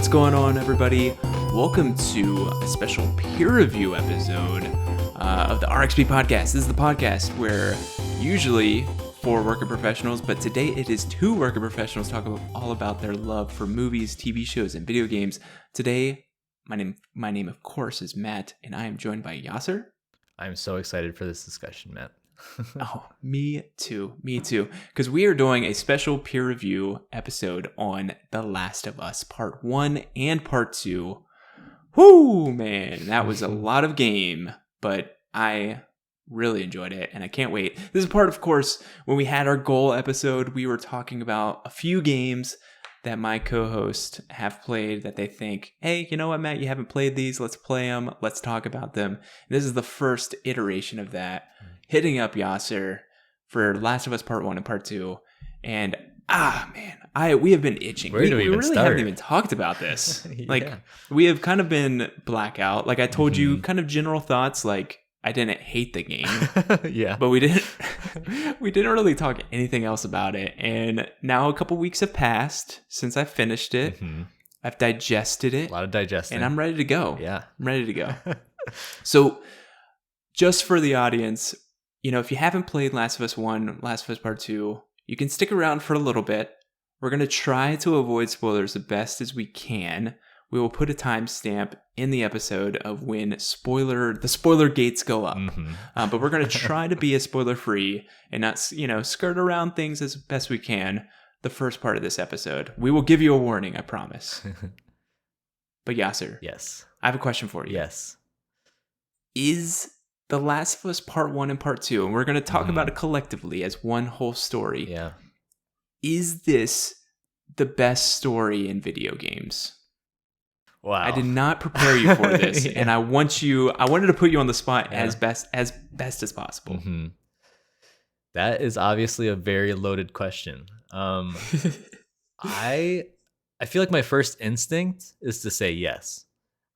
What's going on, everybody? Welcome to a special peer review episode of the RXP podcast. This is the podcast where usually 4 working professionals, but today it is 2 working professionals talk all about their love for movies, TV shows, and video games. Today, my name of course is Matt, and I am joined by Yasser. I'm so excited for this discussion, Matt. Oh, me too. Because we are doing a special peer review episode on The Last of Us, Part 1 and Part 2. Whoo, man, that was a lot of game, but I really enjoyed it, and I can't wait. This is part, of course, when we had our goal episode, we were talking about a few games that my co-host have played that they think, hey, you know what, Matt, you haven't played these, let's play them, let's talk about them. This is the first iteration of that. Hitting up Yasser for Last of Us Part 1 and Part 2. And, we have been itching. Where do we even really start? haven't even talked about this. Yeah. Like, we have kind of been blackout. Like, I told you kind of general thoughts, like, I didn't hate the game. Yeah. But we didn't really talk anything else about it. And now a couple weeks have passed since I finished it. Mm-hmm. I've digested it. A lot of digesting. And I'm ready to go. Yeah. I'm ready to go. So, just for the audience, you know, if you haven't played Last of Us 1, Last of Us Part 2, you can stick around for a little bit. We're going to try to avoid spoilers the best as we can. We will put a timestamp in the episode of when the spoiler gates go up. Mm-hmm. But we're going to try to be as spoiler-free and not, skirt around things as best we can the first part of this episode. We will give you a warning, I promise. But Yasser, Yes. I have a question for you. Yes. Is The Last of Us Part 1 and Part 2, and we're going to talk about it collectively as one whole story. Yeah. Is this the best story in video games? Wow. I did not prepare you for this, Yeah. and I wanted to put you on the spot as best as possible. Mm-hmm. That is obviously a very loaded question. I feel like my first instinct is to say yes.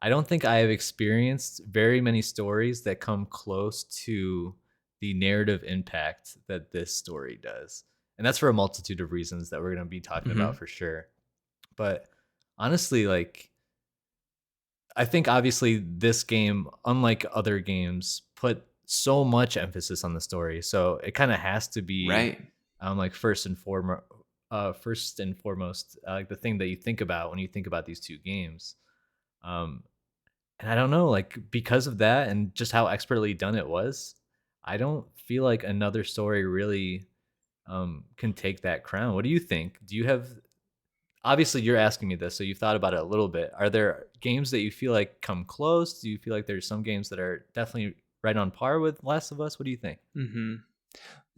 I don't think I have experienced very many stories that come close to the narrative impact that this story does. And that's for a multitude of reasons that we're going to be talking about for sure. But honestly, like, I think obviously this game, unlike other games, put so much emphasis on the story. So it kind of has to be Right. like first and foremost, like the thing that you think about when you think about these two games. And I don't know, like, because of that and just how expertly done it was, I don't feel like another story really can take that crown. What do you think? Do you have, obviously you're asking me this, so you've thought about it a little bit. Are there games that you feel like come close? Do you feel like there's some games that are definitely right on par with Last of Us? What do you think? Mm-hmm.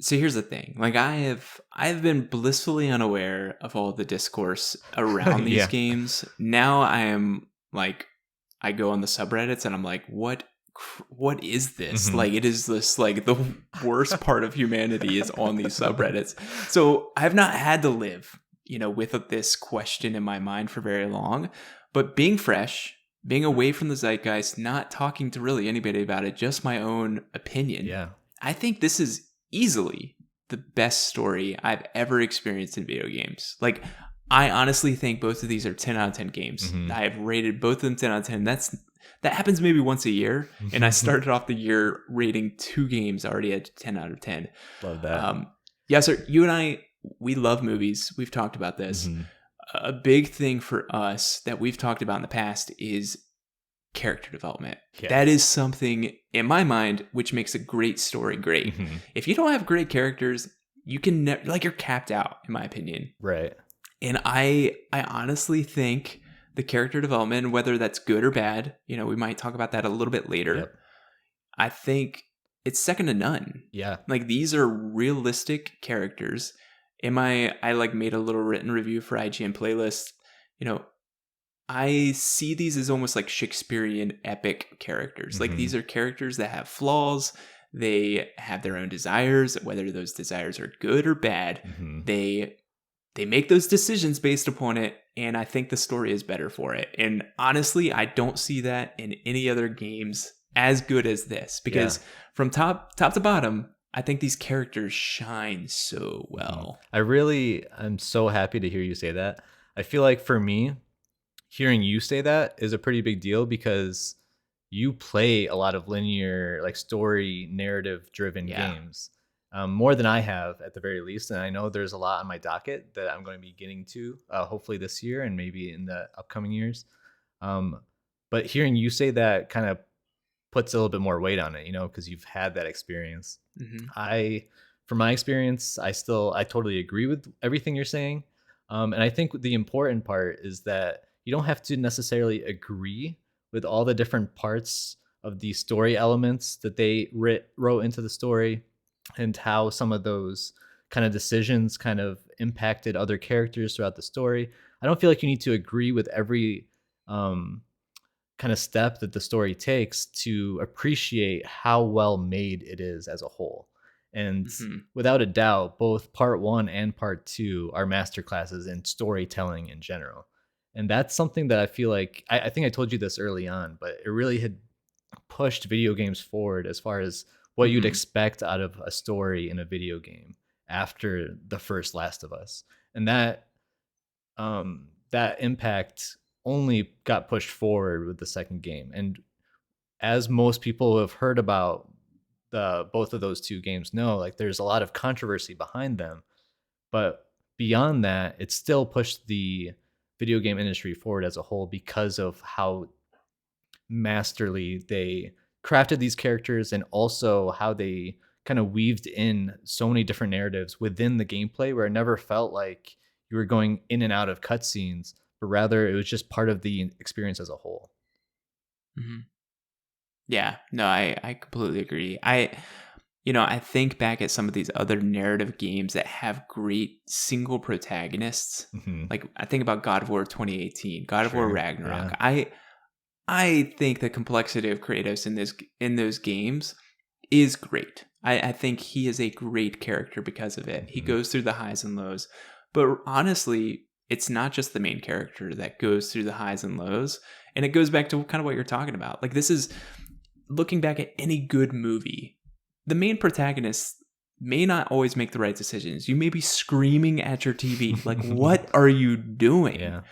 So here's the thing. Like, I've been blissfully unaware of all the discourse around these games. Now I am like, I go on the subreddits and I'm like, what is this? Like, it is this, like, the worst part of humanity is on these subreddits. So I've not had to live, with this question in my mind for very long, but being fresh, being away from the zeitgeist, not talking to really anybody about it, just my own opinion. Yeah. I think this is easily the best story I've ever experienced in video games. Like, I honestly think both of these are 10 out of 10 games. I have rated both of them 10 out of 10. That happens maybe once a year. And I started off the year rating 2 games already at 10 out of 10. Love that. Yeah, sir. You and I, we love movies. We've talked about this. A big thing for us that we've talked about in the past is character development. Yeah. That is something, in my mind, which makes a great story great. If you don't have great characters, you can you're capped out, in my opinion. Right. And I honestly think the character development, whether that's good or bad, we might talk about that a little bit later. Yep. I think it's second to none. Yeah. Like, these are realistic characters. I like made a little written review for IGN playlist. I see these as almost like Shakespearean epic characters. Like, these are characters that have flaws. They have their own desires, whether those desires are good or bad. They make those decisions based upon it, and I think the story is better for it. And honestly, I don't see that in any other games as good as this, because from top to bottom, I think these characters shine so well. I'm so happy to hear you say that. I feel like for me, hearing you say that is a pretty big deal because you play a lot of linear, like story narrative driven Yeah. games, more than I have at the very least. And I know there's a lot on my docket that I'm going to be getting to, hopefully this year and maybe in the upcoming years. Um, but hearing you say that kind of puts a little bit more weight on it, because you've had that experience. Hmm. I, from my experience, I totally agree with everything you're saying. And I think the important part is that you don't have to necessarily agree with all the different parts of the story elements that they wrote into the story and how some of those kind of decisions kind of impacted other characters throughout the story. I don't feel like you need to agree with every um, kind of step that the story takes to appreciate how well made it is as a whole. And Hmm. without a doubt, both part one and part two are masterclasses in storytelling in general. And that's something that I feel like I think I told you this early on, but it really had pushed video games forward as far as what you'd Hmm. expect out of a story in a video game after the first Last of Us. And that impact only got pushed forward with the second game. And as most people who have heard about the both of those two games know, like there's a lot of controversy behind them. But beyond that, it still pushed the video game industry forward as a whole because of how masterly they crafted these characters and also how they kind of weaved in so many different narratives within the gameplay where it never felt like you were going in and out of cutscenes, but rather it was just part of the experience as a whole. Hmm. Yeah, no, I completely agree. I think back at some of these other narrative games that have great single protagonists. Hmm. Like I think about God of War 2018, God of War Sure. Ragnarok. Yeah. I think the complexity of Kratos in those games is great. I think he is a great character because of it. He Hmm. goes through the highs and lows. But honestly, it's not just the main character that goes through the highs and lows. And it goes back to kind of what you're talking about. Like this is looking back at any good movie, the main protagonist may not always make the right decisions. You may be screaming at your TV, like, what are you doing? Yeah.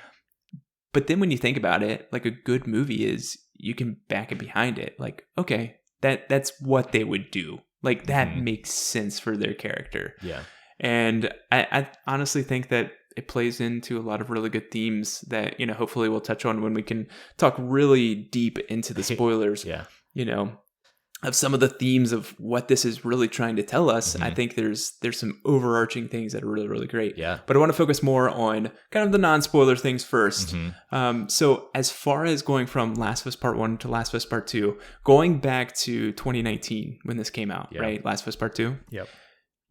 But then when you think about it, like a good movie is you can back it behind it. Like, okay, that's what they would do. Like that Hmm. makes sense for their character. Yeah. And I honestly think that it plays into a lot of really good themes that, hopefully we'll touch on when we can talk really deep into the spoilers, Yeah. you know, of some of the themes of what this is really trying to tell us. I Hmm. think there's some overarching things that are really, really great. Yeah. But I want to focus more on kind of the non-spoiler things first. Hmm. So as far as going from Last of Us Part 1 to Last of Us Part 2, going back to 2019 when this came out, Yeah. right? Last of Us Part 2. Yep.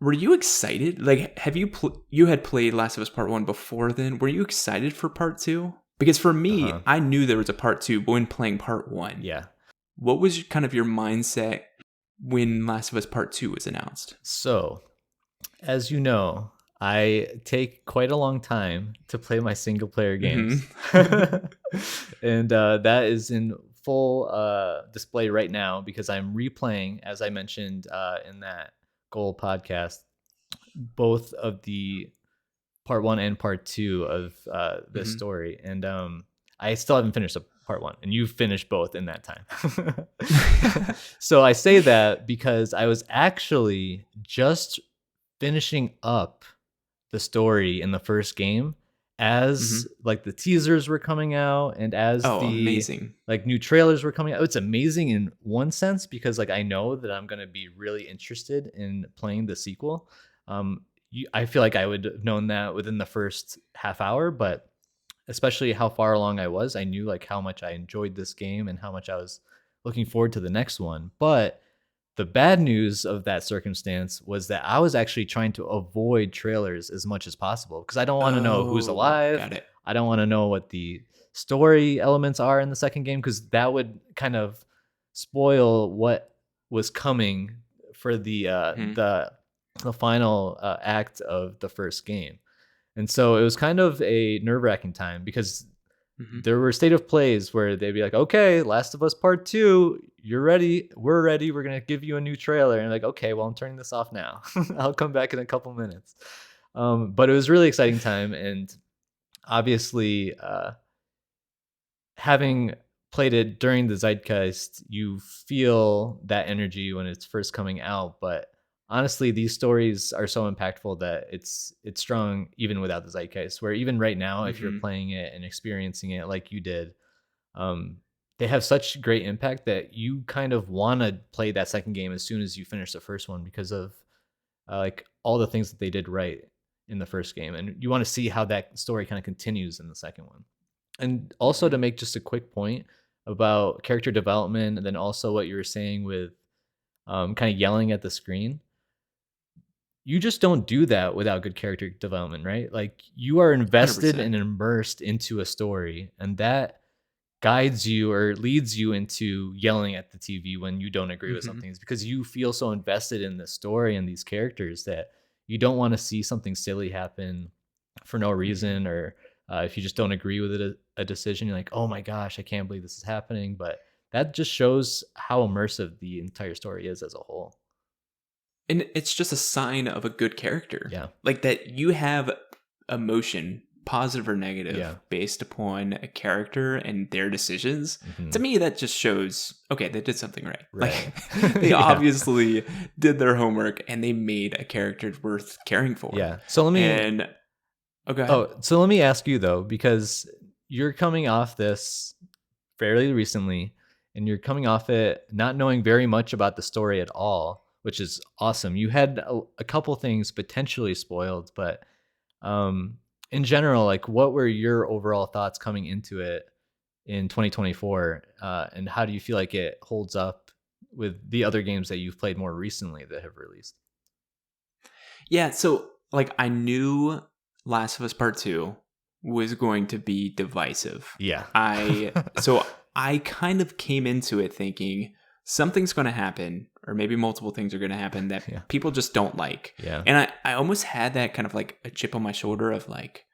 Were you excited? Like, have you you had played Last of Us Part 1 before then? Were you excited for Part 2? Because for me, Uh-huh. I knew there was a Part 2 when playing Part 1. Yeah. What was kind of your mindset when Last of Us Part 2 was announced? So, as you know, I take quite a long time to play my single player games. And that is in full display right now because I'm replaying, as I mentioned in that Goal podcast, both of the part one and part two of this Mhm. story. And I still haven't finished part one, and you've finished both in that time. So I say that because I was actually just finishing up the story in the first game as Mhm. like the teasers were coming out and as Oh, the amazing. like new trailers were coming out. It's amazing in one sense because like I know that I'm going to be really interested in playing the sequel. I feel like I would have known that within the first half hour, but especially how far along I was, I knew like how much I enjoyed this game and how much I was looking forward to the next one. But the bad news of that circumstance was that I was actually trying to avoid trailers as much as possible because I don't want to know who's Oh, alive. got it. I don't want to know what the story elements are in the second game because that would kind of spoil what was coming for Mhm. the final act of the first game. And so it was kind of a nerve-wracking time because Mhm. there were state of plays where they'd be like, okay, Last of Us Part 2, you're ready. We're ready. We're going to give you a new trailer. And like, okay, well, I'm turning this off now. I'll come back in a couple minutes. But it was a really exciting time. And obviously, having played it during the zeitgeist, you feel that energy when it's first coming out. But honestly, these stories are so impactful that it's strong even without the zeitgeist. Where even right now, if you're Hmm. playing it and experiencing it like you did, um, they have such great impact that you kind of want to play that second game as soon as you finish the first one because of like all the things that they did right in the first game, and you want to see how that story kind of continues in the second one. And also to Hmm. make just a quick point about character development, and then also what you were saying with kind of yelling at the screen. You just don't do that without good character development, right? Like you are invested 100%. and immersed into a story, and that guides you or leads you into yelling at the TV when you don't agree with Hmm. something is because you feel so invested in the story and these characters that you don't want to see something silly happen for no Hmm. reason, or if you just don't agree with a decision, you're like, oh my gosh, I can't believe this is happening. But that just shows how immersive the entire story is as a whole. And it's just a sign of a good character. Yeah. Like that you have emotion, positive or Yeah. negative, based upon a character and their decisions. To Hmm. me, that just shows, okay, they did something right. Right. Like they Yeah. obviously did their homework and they made a character worth caring for. Yeah. So let me And oh, go ahead. Oh, so let me ask you though, because you're coming off this fairly recently and you're coming off it not knowing very much about the story at all, which is awesome. You had a couple things potentially spoiled, but um in general, like what were your overall thoughts coming into it in 2024, and how do you feel like it holds up with the other games that you've played more recently that have released? Yeah, so like I knew Last of Us Part 2 was going to be divisive. Yeah. I kind of came into it thinking something's going to happen or maybe multiple things are going to happen that Yeah. people just don't like. Yeah. And I almost had that kind of like a chip on my shoulder of like,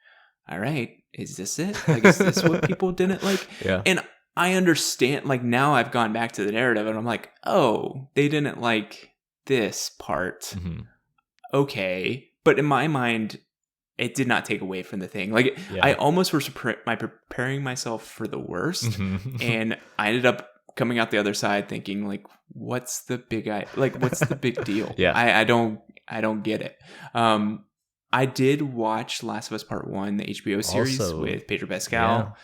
all right, is this it? Like is this what people didn't like? Yeah. And I understand, like now I've gone back to the narrative and I'm like, "Oh, they didn't like this part." Hmm. Okay, but in my mind it did not take away from the thing. Like I Yeah. almost was preparing myself for the worst, Hmm. and I ended up coming out the other side thinking like, what's the what's the big deal? Yeah. I don't get it. I did watch Last of Us Part 1, the HBO series Also, with Pedro yeah. Pascal,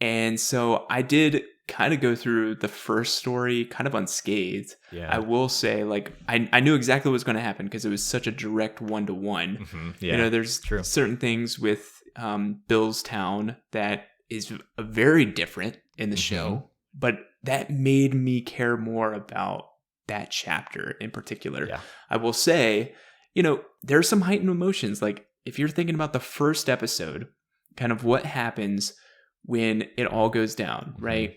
and so I did kind of go through the first story kind of unscathed. I Yeah. will say, like, I knew exactly what was going to happen because it was such a direct one to one. You Yeah. know, there's True. certain things with Bill's Town that is very different in the Hmm. show, but that made me care more about that chapter in particular. Yeah. I will say, you know, there's some heightened emotions. Like, if you're thinking about the first episode, kind of what happens when it all goes down, Hmm. right?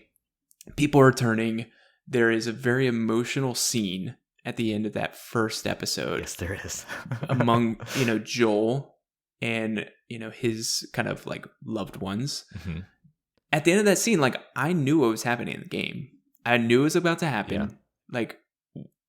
People are turning. There is a very emotional scene at the end of that first episode Yes, there is. among, you know, Joel and, you know, his kind of like loved ones. Hmm. At the end of that scene, like I knew what was happening in the game. I knew it was about to Yeah. happen. Like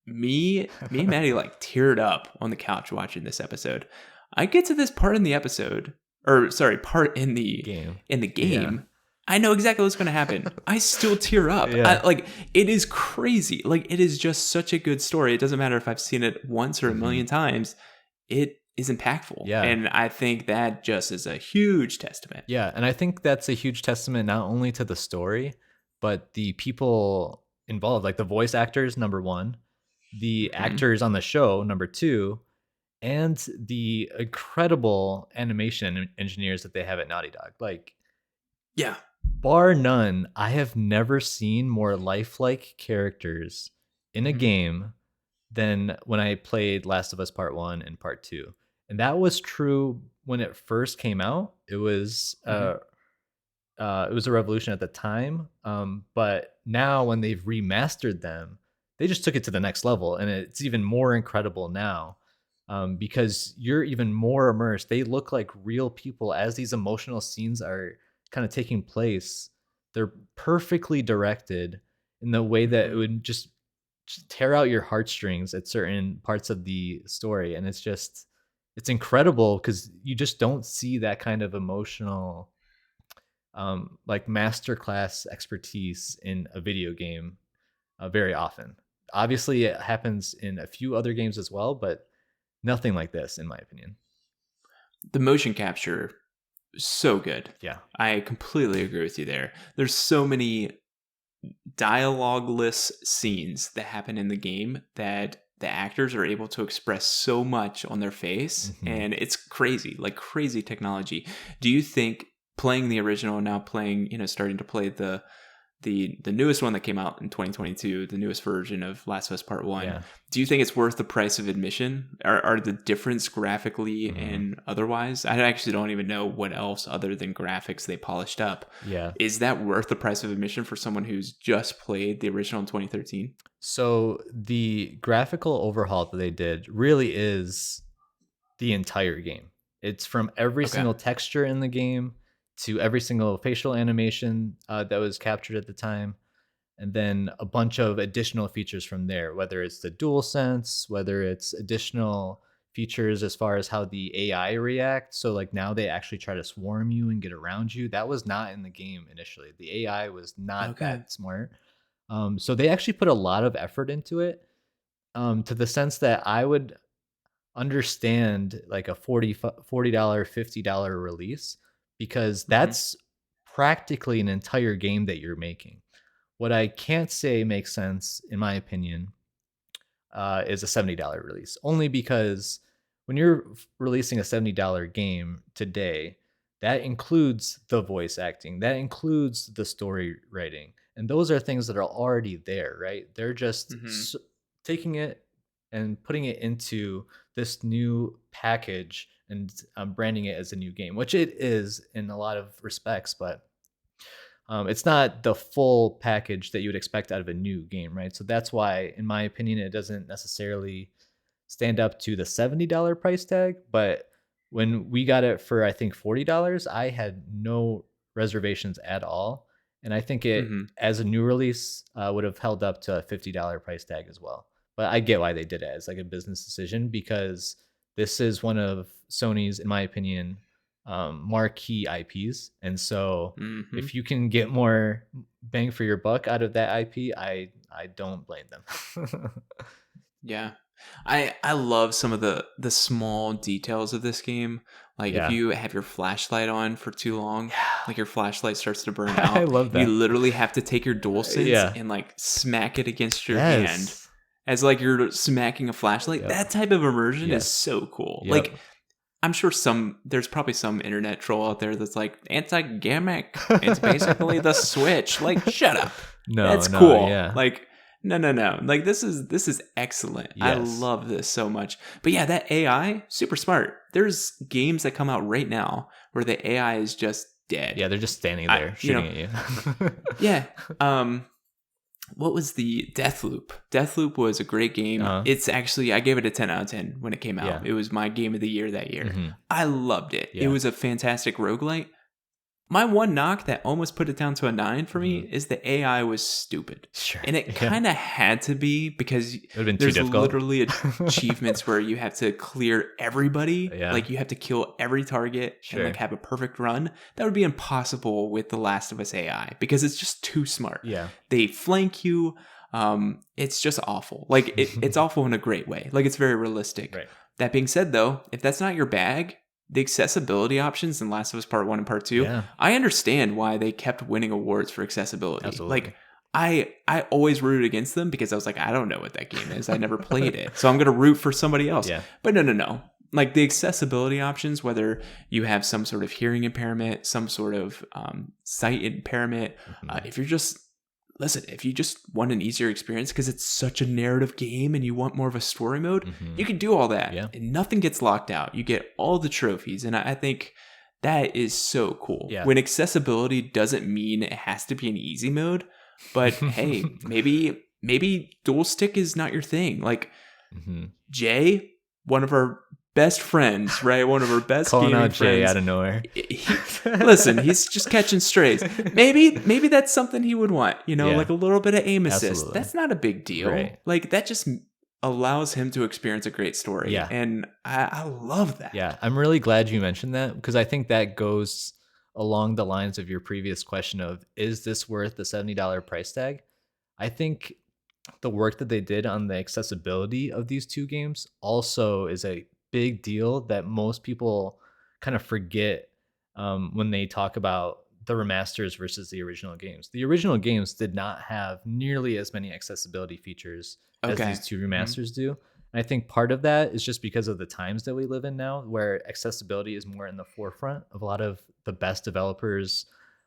me and Maddie like teared up on the couch watching this episode. I get to this part in the episode, or sorry, part Game. in the Yeah. game. I know exactly what's going to happen. I still tear up. Yeah. Like it is crazy. Like it is just such a good story. It doesn't matter if I've seen it once or a Hmm. million times. It is impactful, Yeah. and I think that just is a huge testament. Yeah. And I think that's a huge testament not only to the story, but the people involved, like the voice actors, number one, the Hmm. actors on the show, number two, and the incredible animation engineers that they have at Naughty Dog. Like, Yeah. bar none, I have never seen more lifelike characters in a Hmm. game than when I played Last of Us Part 1 and Part 2. And that was true when it first came out. Hmm. It was a revolution at the time. But now when they've remastered them, they just took it to the next level, and it's even more incredible now. Because you're even more immersed. They look like real people as these emotional scenes are kind of taking place. They're perfectly directed in the way that it Hmm. would just tear out your heartstrings at certain parts of the story, and it's incredible because you just don't see that kind of emotional like masterclass expertise in a video game very often. Obviously, it happens in a few other games as well, but nothing like this, in my opinion. The motion capture, so good. Yeah. I completely agree with you there. There's so many dialogueless scenes that happen in the game that the actors are able to express so much on their face, and it's crazy, like crazy technology. Do you think playing the original and now playing, starting to play the newest one that came out in 2022, the newest version of Last of Us Part 1, Yeah. do you think it's worth the price of admission? Are the difference graphically and otherwise? I actually don't even know what else other than graphics they polished up. Yeah. Is that worth the price of admission for someone who's just played the original in 2013? So the graphical overhaul that they did really is the entire game. It's from every Okay. single texture in the game to every single facial animation that was captured at the time, and then a bunch of additional features from there, whether it's the DualSense, whether it's additional features as far as how the AI reacts. So like now they actually try to swarm you and get around you. That was not in the game initially. The AI was not Okay. that smart. So they actually put a lot of effort into it, to the sense that I would understand like a $40, $50 release, because that's practically an entire game that you're making. What I can't say makes sense, in my opinion, is a $70 release, only because when you're releasing a $70 game today, that includes the voice acting, that includes the story writing, and those are things that are already there, right? They're just taking it and putting it into this new package and branding it as a new game, which it is in a lot of respects, but it's not the full package that you would expect out of a new game, right? So that's why, in my opinion, it doesn't necessarily stand up to the $70 price tag. But when we got it for, I think, $40, I had no reservations at all. And I think it, as a new release, would have held up to a $50 price tag as well. But I get why they did it as like a business decision, because this is one of Sony's, in my opinion, marquee IPs. And so if you can get more bang for your buck out of that IP, I don't blame them. Yeah. I love some of the small details of this game. Like if you have your flashlight on for too long, like your flashlight starts to burn out. I love that. You literally have to take your DualSense and like smack it against your hand as like you're smacking a flashlight. That type of immersion is so cool. Like I'm sure there's probably some internet troll out there that's like, anti-gimmick. It's basically the Switch. Like, shut up. That's cool. Yeah. Like, no. Like this is excellent. I love this so much. But yeah, that AI, super smart. There's games that come out right now where the AI is just dead. Yeah, they're just standing there shooting at you. Yeah. What was the Deathloop? Deathloop was a great game. It's actually, I gave it a 10 out of 10 when it came out. It was my game of the year that year. I loved it. It was a fantastic roguelite. My one knock that almost put it down to a 9 for me is the AI was stupid. Sure. And it kind of had to be, because there's literally achievements where you have to clear everybody. Yeah. Like you have to kill every target and like have a perfect run. That would be impossible with the Last of Us AI because it's just too smart. Yeah. They flank you. It's just awful. Like it's awful in a great way. Like it's very realistic. Right. That being said though, if that's not your bag, the accessibility options in Last of Us Part 1 and Part 2, I understand why they kept winning awards for accessibility. Absolutely. Like, I always rooted against them because I was like, I don't know what that game is. I never played it. So I'm going to root for somebody else. Yeah. But no. Like the accessibility options, whether you have some sort of hearing impairment, some sort of sight impairment, if you just want an easier experience because it's such a narrative game and you want more of a story mode, you can do all that. Yeah. And nothing gets locked out. You get all the trophies. And I think that is so cool. Yeah. When accessibility doesn't mean it has to be an easy mode, but hey, maybe dual stick is not your thing. Like Jay, one of our best friends, right? One of our best calling gaming out Jay friends. Out of nowhere. Listen, he's just catching strays. Maybe that's something he would want, like a little bit of aim assist. Absolutely. That's not a big deal. Right. Like that just allows him to experience a great story. Yeah. And I love that. Yeah. I'm really glad you mentioned that because I think that goes along the lines of your previous question of, is this worth the $70 price tag? I think the work that they did on the accessibility of these two games also is a big deal that most people kind of forget when they talk about the remasters versus the original games. The original games did not have nearly as many accessibility features as Okay. these two remasters do. And I think part of that is just because of the times that we live in now, where accessibility is more in the forefront of a lot of the best developers'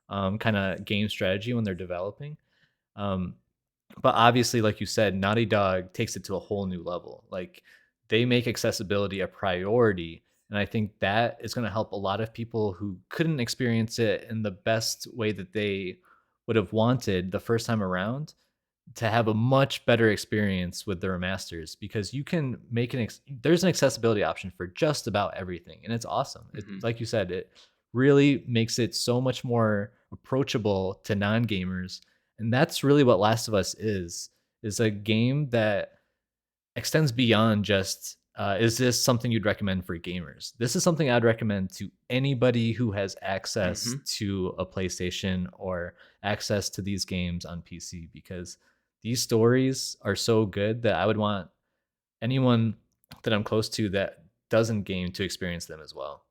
kind of game strategy when they're developing. Um, but obviously, like you said, Naughty Dog takes it to a whole new level. Like, they make accessibility a priority. And I think that is going to help a lot of people who couldn't experience it in the best way that they would have wanted the first time around to have a much better experience with the remasters, because you can make there's an accessibility option for just about everything, and it's awesome. Like you said, it really makes it so much more approachable to non-gamers, and that's really what Last of Us is a game that extends beyond just is this something you'd recommend for gamers? This is something I'd recommend to anybody who has access to a PlayStation or access to these games on PC, because these stories are so good that I would want anyone that I'm close to that doesn't game to experience them as well.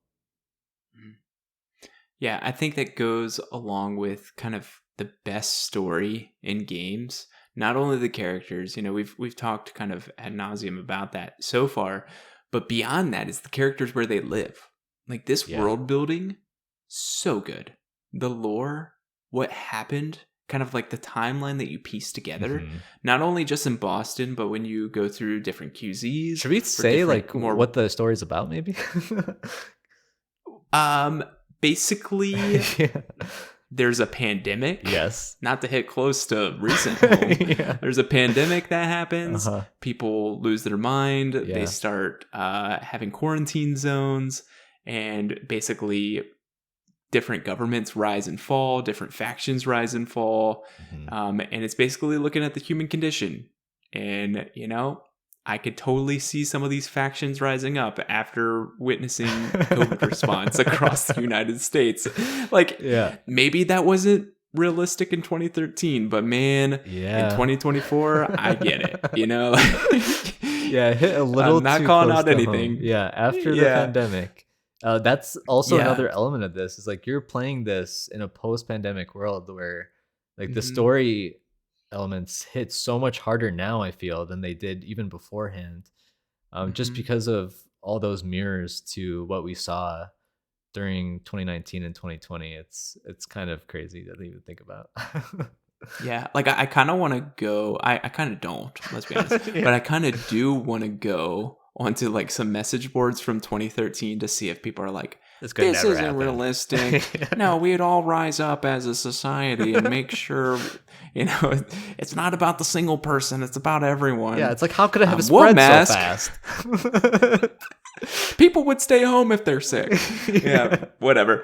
Yeah, I think that goes along with kind of the best story in games. Not only the characters, we've talked kind of ad nauseum about that so far, but beyond that is the characters where they live. Like, this world building, so good. The lore, what happened, kind of like the timeline that you piece together, not only just in Boston, but when you go through different QZs. Should we say like more what the story's about, maybe? Basically, there's a pandemic. Yes. Not to hit close to recent home. There's a pandemic that happens. People lose their mind. They start having quarantine zones, and basically different governments rise and fall, different factions rise and fall. And it's basically looking at the human condition. And, I could totally see some of these factions rising up after witnessing COVID response across the United States. Like, maybe that wasn't realistic in 2013, but man, in 2024, I get it, It hit a little I'm not too calling close out to anything. Home. After the pandemic. That's also another element of this, is like you're playing this in a post-pandemic world where like the story elements hit so much harder now, I feel, than they did even beforehand, just because of all those mirrors to what we saw during 2019 and 2020. It's kind of crazy to even think about. Like I kind of want to go, I kind of don't, let's be honest, but I kind of do want to go onto like some message boards from 2013 to see if people are like, this isn't realistic. No, we'd all rise up as a society and make sure, it's not about the single person, it's about everyone. It's like, how could I have spread so fast? People would stay home if they're sick. Whatever.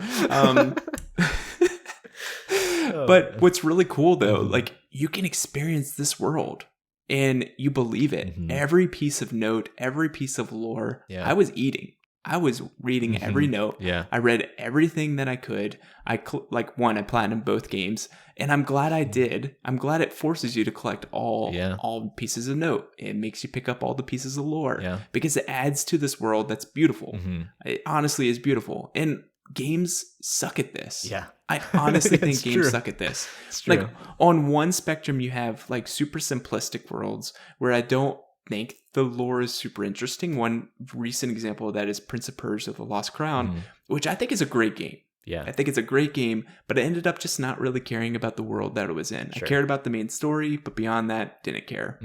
But what's really cool though, like, you can experience this world and you believe it. Every piece of note, every piece of lore. I was eating. I was reading every note. I read everything that I could. I platinumed both games, and I'm glad I did. I'm glad it forces you to collect all pieces of note. It makes you pick up all the pieces of lore because it adds to this world that's beautiful. It honestly is beautiful, and games suck at this. I honestly think games suck at this. Like, on one spectrum, you have like super simplistic worlds where I don't think the lore is super interesting. One recent example of that is Prince of Persia: The Lost Crown, which I think is a great game. I think it's a great game, but I ended up just not really caring about the world that it was in. I cared about the main story, but beyond that, didn't care.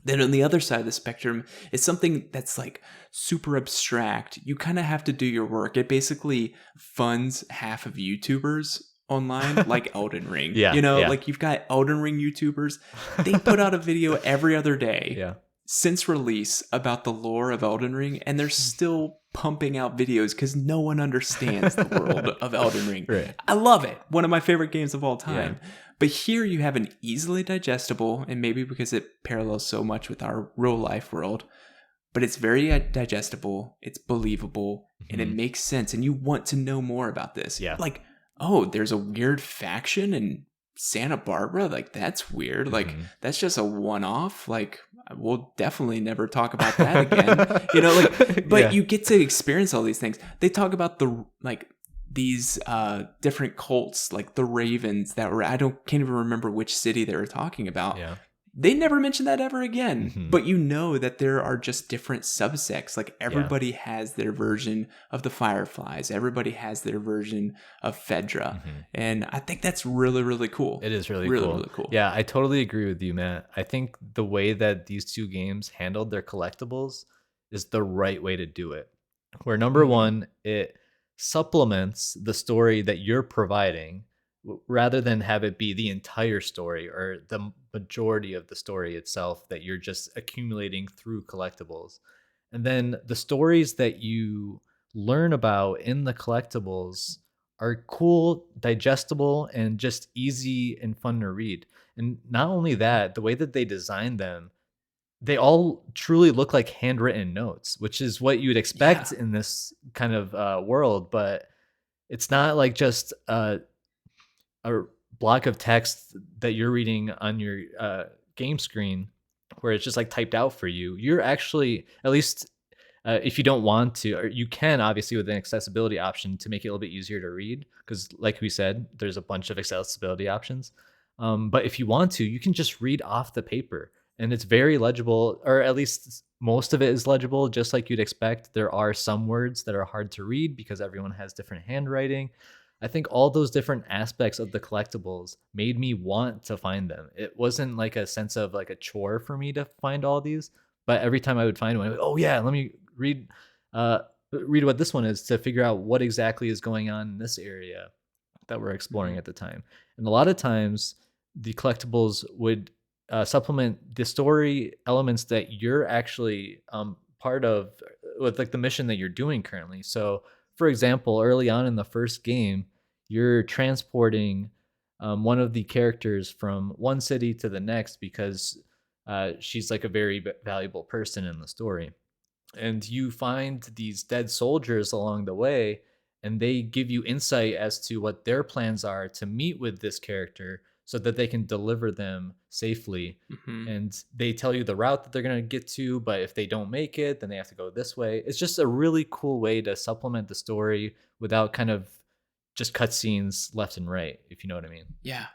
Then on the other side of the spectrum is something that's like super abstract. You kind of have to do your work. It basically funds half of YouTubers online, like Elden Ring. Like, you've got Elden Ring YouTubers. They put out a video every other day since release about the lore of Elden Ring, and they're still pumping out videos because no one understands the world of Elden Ring. I love it. One of my favorite games of all time. But here you have an easily digestible, and maybe because it parallels so much with our real life world, but it's very digestible, it's believable, and it makes sense, and you want to know more about this. Like, oh, there's a weird faction in Santa Barbara. Like, that's weird. Like, that's just a one-off. Like, we'll definitely never talk about that again. You know, like, but Yeah. you get to experience all these things. They talk about these different cults, like the Ravens that were, can't even remember which city they were talking about. Yeah. They never mentioned that ever again. Mhm. But you know that there are just different subsects. Like, everybody has their version of the Fireflies. Everybody has their version of Fedra. And I think that's really, really cool. It is really really, cool. really cool. Yeah, I totally agree with you, Matt. I think the way that these two games handled their collectibles is the right way to do it. Where number one, it supplements the story that you're providing rather than have it be the entire story or the majority of the story itself that you're just accumulating through collectibles. And then the stories that you learn about in the collectibles are cool, digestible, and just easy and fun to read. And not only that, the way that they designed them, they all truly look like handwritten notes, which is what you'd expect in this kind of world. But it's not like just a block of text that you're reading on your game screen where it's just like typed out for you. You're actually, at least if you don't want to, or you can obviously with an accessibility option to make it a little bit easier to read, because like we said, there's a bunch of accessibility options. But if you want to, you can just read off the paper and it's very legible, or at least most of it is legible, just like you'd expect. There are some words that are hard to read because everyone has different handwriting. I think all those different aspects of the collectibles made me want to find them. It wasn't like a sense of like a chore for me to find all these, but every time I would find one, I would, oh yeah, let me read what this one is to figure out what exactly is going on in this area that we're exploring at the time. And a lot of times the collectibles would supplement the story elements that you're actually part of with like the mission that you're doing currently. So for example, early on in the first game, you're transporting one of the characters from one city to the next because she's like a very valuable person in the story. And you find these dead soldiers along the way, and they give you insight as to what their plans are to meet with this character so that they can deliver them safely. And they tell you the route that they're going to get to, but if they don't make it, then they have to go this way. It's just a really cool way to supplement the story without kind of just cutscenes left and right, if you know what I mean. Yeah.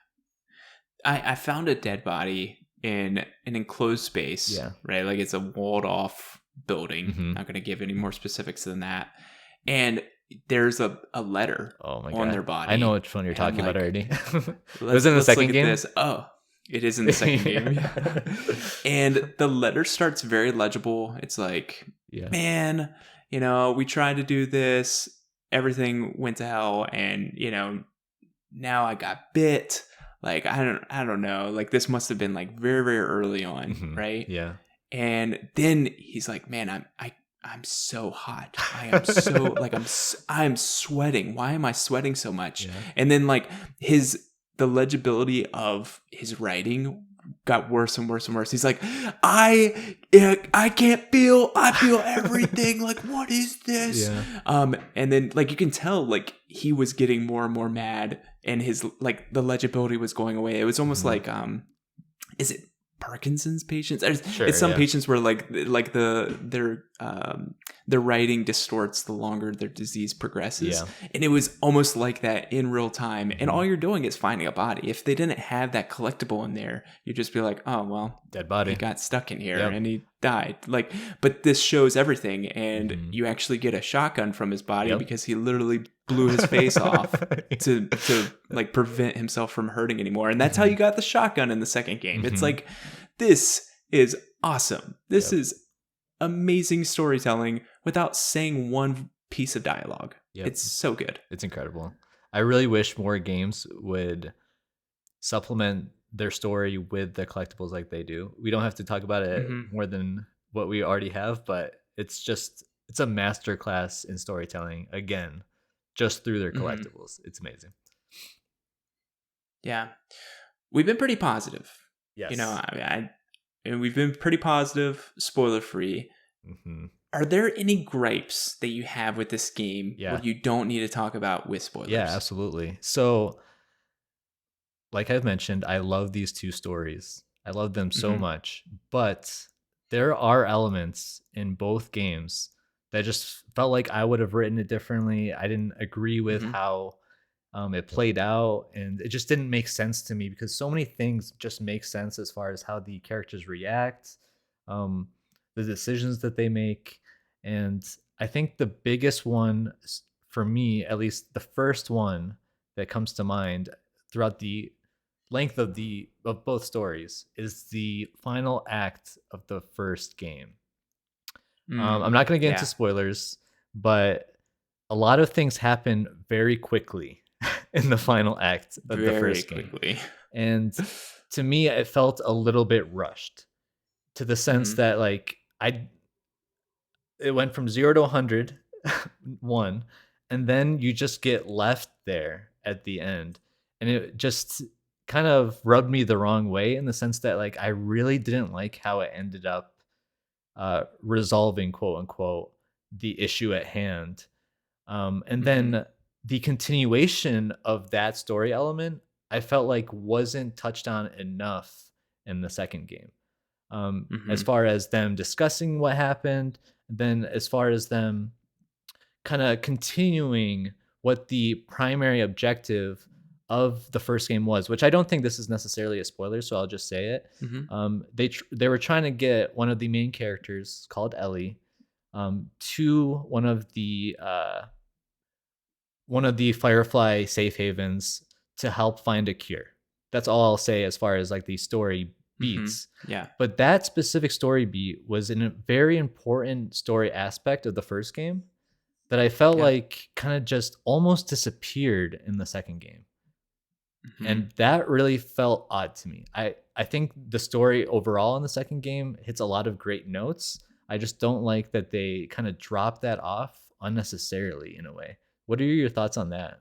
I found a dead body in an enclosed space, right? Like, it's a walled off building. Not going to give any more specifics than that. And there's a letter on their body. I know which one you're talking about already. Was it in the second game? Oh, it is in the second game. And the letter starts very legible. It's like, man, you know, we tried to do this. Everything went to hell. And, you know, now I got bit. Like, I don't know. Like, this must have been like very, very early on, right? Yeah. And then he's like, man, I'm so hot. I am so like I'm sweating. Why am I sweating so much? And then like the legibility of his writing got worse and worse and worse. He's like, I can't feel. I feel everything. Like, what is this? And then like you can tell like he was getting more and more mad, and his like the legibility was going away. It was almost like is it Parkinson's patients? It's some patients where like their writing distorts the longer their disease progresses. And it was almost like that in real time. And all you're doing is finding a body. If they didn't have that collectible in there, you'd just be like, oh well, dead body. He got stuck in here and he died. Like, but this shows everything, and you actually get a shotgun from his body because he literally blew his face off to like prevent himself from hurting anymore. And that's how you got the shotgun in the second game. It's like, this is awesome. This is amazing storytelling without saying one piece of dialogue. It's so good. It's incredible. I really wish more games would supplement their story with the collectibles like they do. We don't have to talk about it more than what we already have, but it's a masterclass in storytelling again, just through their collectibles. It's amazing. Yeah. We've been pretty positive. Yes. You know, and we've been pretty positive, spoiler free. Are there any gripes that you have with this game Yeah. where you don't need to talk about with spoilers? Yeah, absolutely. So, like I've mentioned, I love these two stories. I love them so Hmm. much, but there are elements in both games that just felt like I would have written it differently. I didn't agree with Hmm. how it played out, and it just didn't make sense to me because so many things just make sense as far as how the characters react, um, the decisions that they make, and I think the biggest one for me, at least the first one that comes to mind throughout the length of both stories, is the final act of the first game. I'm not going to get into Yeah, spoilers, but a lot of things happen very quickly in the final act of the very first game. quickly. And to me, it felt a little bit rushed, to the sense Hmm. that like it went from 0 to 100 one, and then you just get left there at the end, and it just kind of rubbed me the wrong way in the sense that like I really didn't like how it ended up resolving, quote unquote, the issue at hand. And Hmm. then the continuation of that story element, I felt like wasn't touched on enough in the second game. As Hmm. far as them discussing what happened, then as far as them kind of continuing what the primary objective of the first game was, which I don't think this is necessarily a spoiler, so I'll just say it. Hmm. They were trying to get one of the main characters called Ellie to one of the Firefly safe havens to help find a cure. That's all I'll say as far as like the story Hmm. beats. Yeah. But that specific story beat was in a very important story aspect of the first game that I felt Yeah. like kind of just almost disappeared in the second game. Hmm. And that really felt odd to me. I think the story overall in the second game hits a lot of great notes. I just don't like that they kind of drop that off unnecessarily in a way. What are your thoughts on that?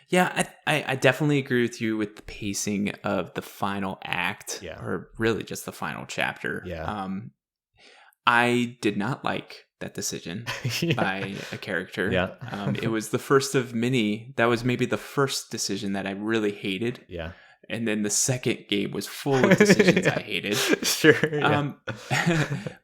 Yeah, I definitely agree with you with the pacing of the final act, Yeah. or really just the final chapter. Yeah. I did not like that decision Yeah. by a character. Yeah. It was the first of many. That was maybe the first decision that I really hated. Yeah. And then the second game was full of decisions I Yeah. hated. Sure. Yeah. Um,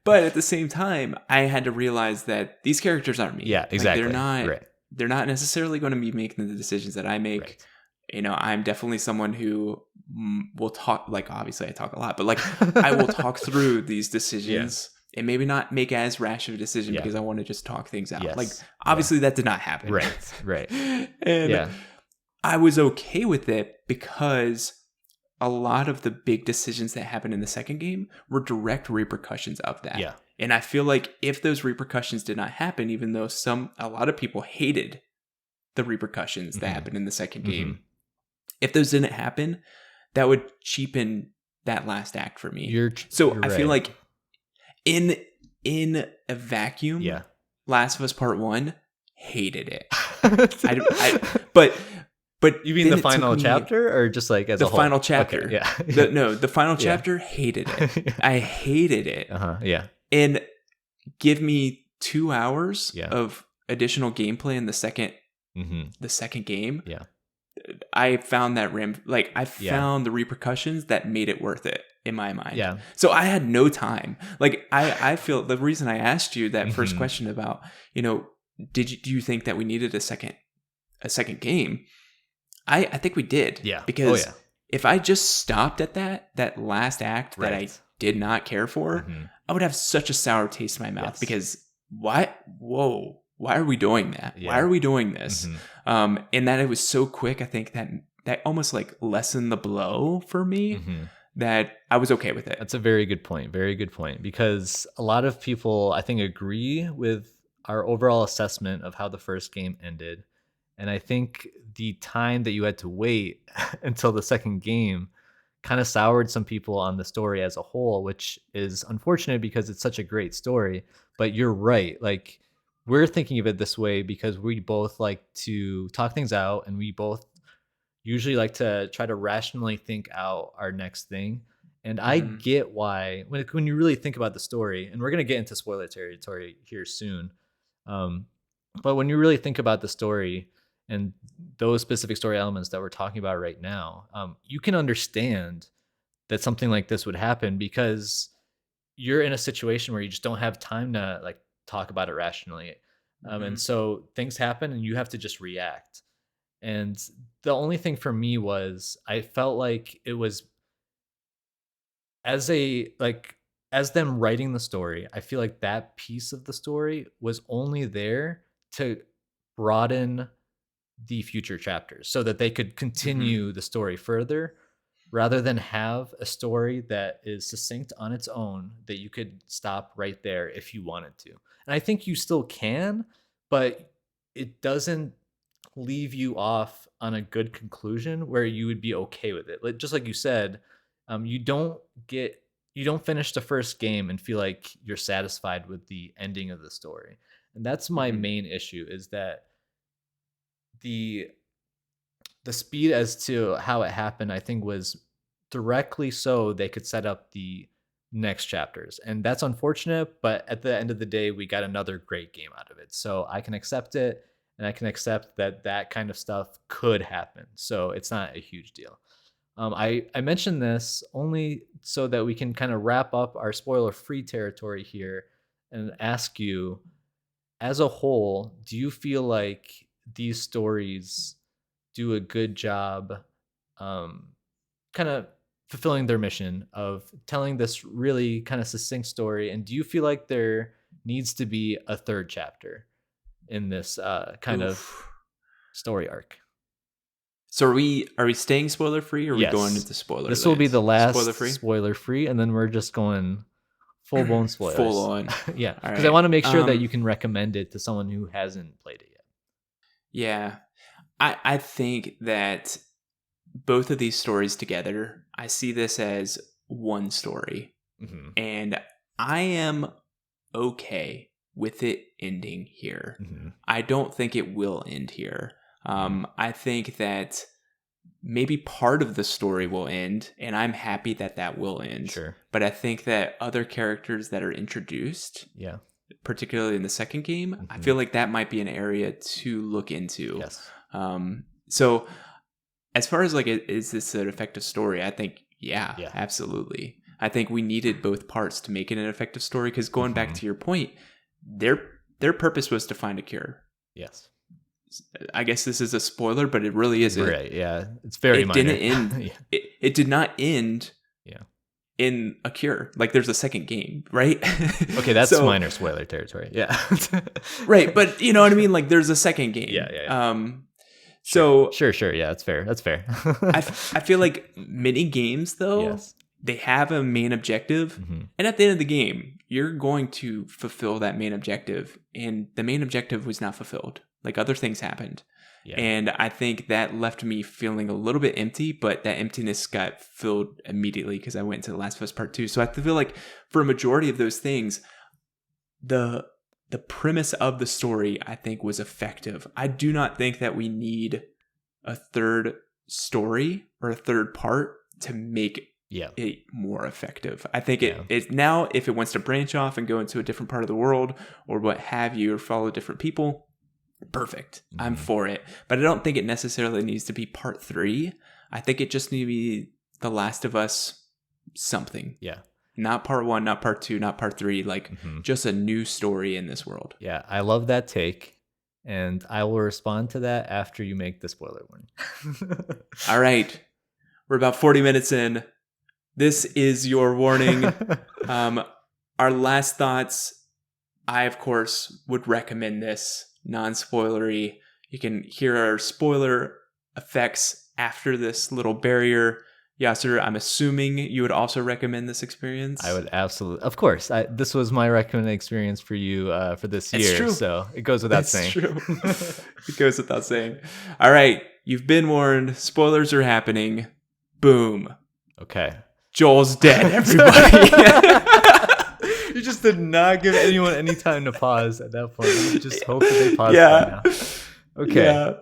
but at the same time, I had to realize that these characters aren't me. Yeah, Like exactly. Right. they're not necessarily going to be making the decisions that I make. Right. You know, I'm definitely someone who will talk, like, obviously I talk a lot, but like I will talk through these Yeah. decisions and maybe not make as rash of a decision Yeah. because I want to just talk things out. Like, Yes. Yeah. obviously that did not happen. Right. Right. And Yeah. I was okay with it because a lot of the big decisions that happened in the second game were direct repercussions of that. Yeah. And I feel like if those repercussions did not happen, even though a lot of people hated the repercussions that Mhm. happened in the second Mhm. game, if those didn't happen, that would cheapen that last act for me. So You're I feel right. like in a vacuum, Yeah. Last of Us Part 1 hated it. But You mean then the it took final me- chapter or just like as the a whole? final chapter. Okay, yeah. The final Yeah. chapter hated it. Yeah. I hated it. Uh-huh. Yeah. And give me 2 hours Yeah. of additional gameplay in Mm-hmm. the second game. Yeah. I found that I Yeah. found the repercussions that made it worth it in my mind. Yeah. So I had no time. Like I feel the reason I asked you that first Mhm. question about, do you think that we needed a second game? I think we did. Yeah. Because Oh, yeah. if I just stopped at that last act that I Right. did not care for, Mhm. I would have such a sour taste in my mouth Yes. because why are we doing that? Why Yeah. are we doing this? Mhm. And that it was so quick. I think that almost like lessened the blow for me Mhm. that I was okay with it. That's a very good point. Very good point. Because a lot of people, I think, agree with our overall assessment of how the first game ended. And I think the time that you had to wait until the second game kind of soured some people on the story as a whole, which is unfortunate because it's such a great story. But you're right. Like, we're thinking of it this way because we both like to talk things out and we both usually like to try to rationally think out our next thing. And I get why, when you really think about the story, and we're going to get into spoiler territory here soon. But when you really think about the story and those specific story elements that we're talking about right now, you can understand that something like this would happen because you're in a situation where you just don't have time to like talk about it rationally. And so things happen and you have to just react. And the only thing for me was I felt like it was as them writing the story, I feel like that piece of the story was only there to broaden the future chapters so that they could continue the story further rather than have a story that is succinct on its own that you could stop right there if you wanted to. And I think you still can, but it doesn't leave you off on a good conclusion where you would be okay with it. Like, just like you said, you don't finish the first game and feel like you're satisfied with the ending of the story. And that's my main issue, is that the speed as to how it happened, I think, was directly so they could set up the next chapters. And that's unfortunate, but at the end of the day, we got another great game out of it. So I can accept it, and I can accept that that kind of stuff could happen. So it's not a huge deal. I mentioned this only so that we can kind of wrap up our spoiler-free territory here and ask you, as a whole, do you feel like these stories do a good job kind of fulfilling their mission of telling this really kind of succinct story? And do you feel like there needs to be a third chapter in this kind of story arc? So are we staying spoiler free, or are we going into spoiler? This will be the last spoiler free, and then we're just going full blown spoilers. Full on. Yeah, because I want to make sure that you can recommend it to someone who hasn't played it yet. Yeah, I think that both of these stories together, I see this as one story, and I am okay with it ending here. I don't think it will end here. I think that maybe part of the story will end, and I'm happy that that will end. Sure. But I think that other characters that are introduced, particularly in the second game, I feel like that might be an area to look into. Yes. So as far as like, is this an effective story? I think, yeah, absolutely. I think we needed both parts to make it an effective story, because going back to your point, their purpose was to find a cure. Yes. I guess this is a spoiler, but it really isn't. Right, yeah. It's very minor. Didn't end. It did not end in a cure. Like, there's a second game, right? Okay, that's minor spoiler territory. Yeah. Right, but you know what I mean? Like, there's a second game. Yeah. So Sure. Yeah, that's fair. I feel like mini games, though, they have a main objective, and at the end of the game, you're going to fulfill that main objective, and the main objective was not fulfilled. Like, other things happened. Yeah. And I think that left me feeling a little bit empty, but that emptiness got filled immediately because I went into The Last of Us Part 2. So I feel like for a majority of those things, the premise of the story, I think, was effective. I do not think that we need a third story or a third part to make it more effective. I think it now, if it wants to branch off and go into a different part of the world or what have you, or follow different people, perfect. I'm for it. But I don't think it necessarily needs to be part 3. I think it just needs to be The Last of Us something. Yeah. Not part 1, not part 2, not part 3. Like, just a new story in this world. Yeah, I love that take. And I will respond to that after you make the spoiler warning. All right. We're about 40 minutes in. This is your warning. Our last thoughts. I, of course, would recommend this. Non-spoilery. You can hear our spoiler effects after this little barrier. Yasser, I'm assuming you would also recommend this experience? I would absolutely. Of course. This was my recommended experience for you for this year. True. So it goes without saying. True. It goes without saying. All right. You've been warned. Spoilers are happening. Boom. Okay. Joel's dead, everybody. You just did not give anyone any time to pause at that point. You just hope that they pause by now. Okay. Yeah.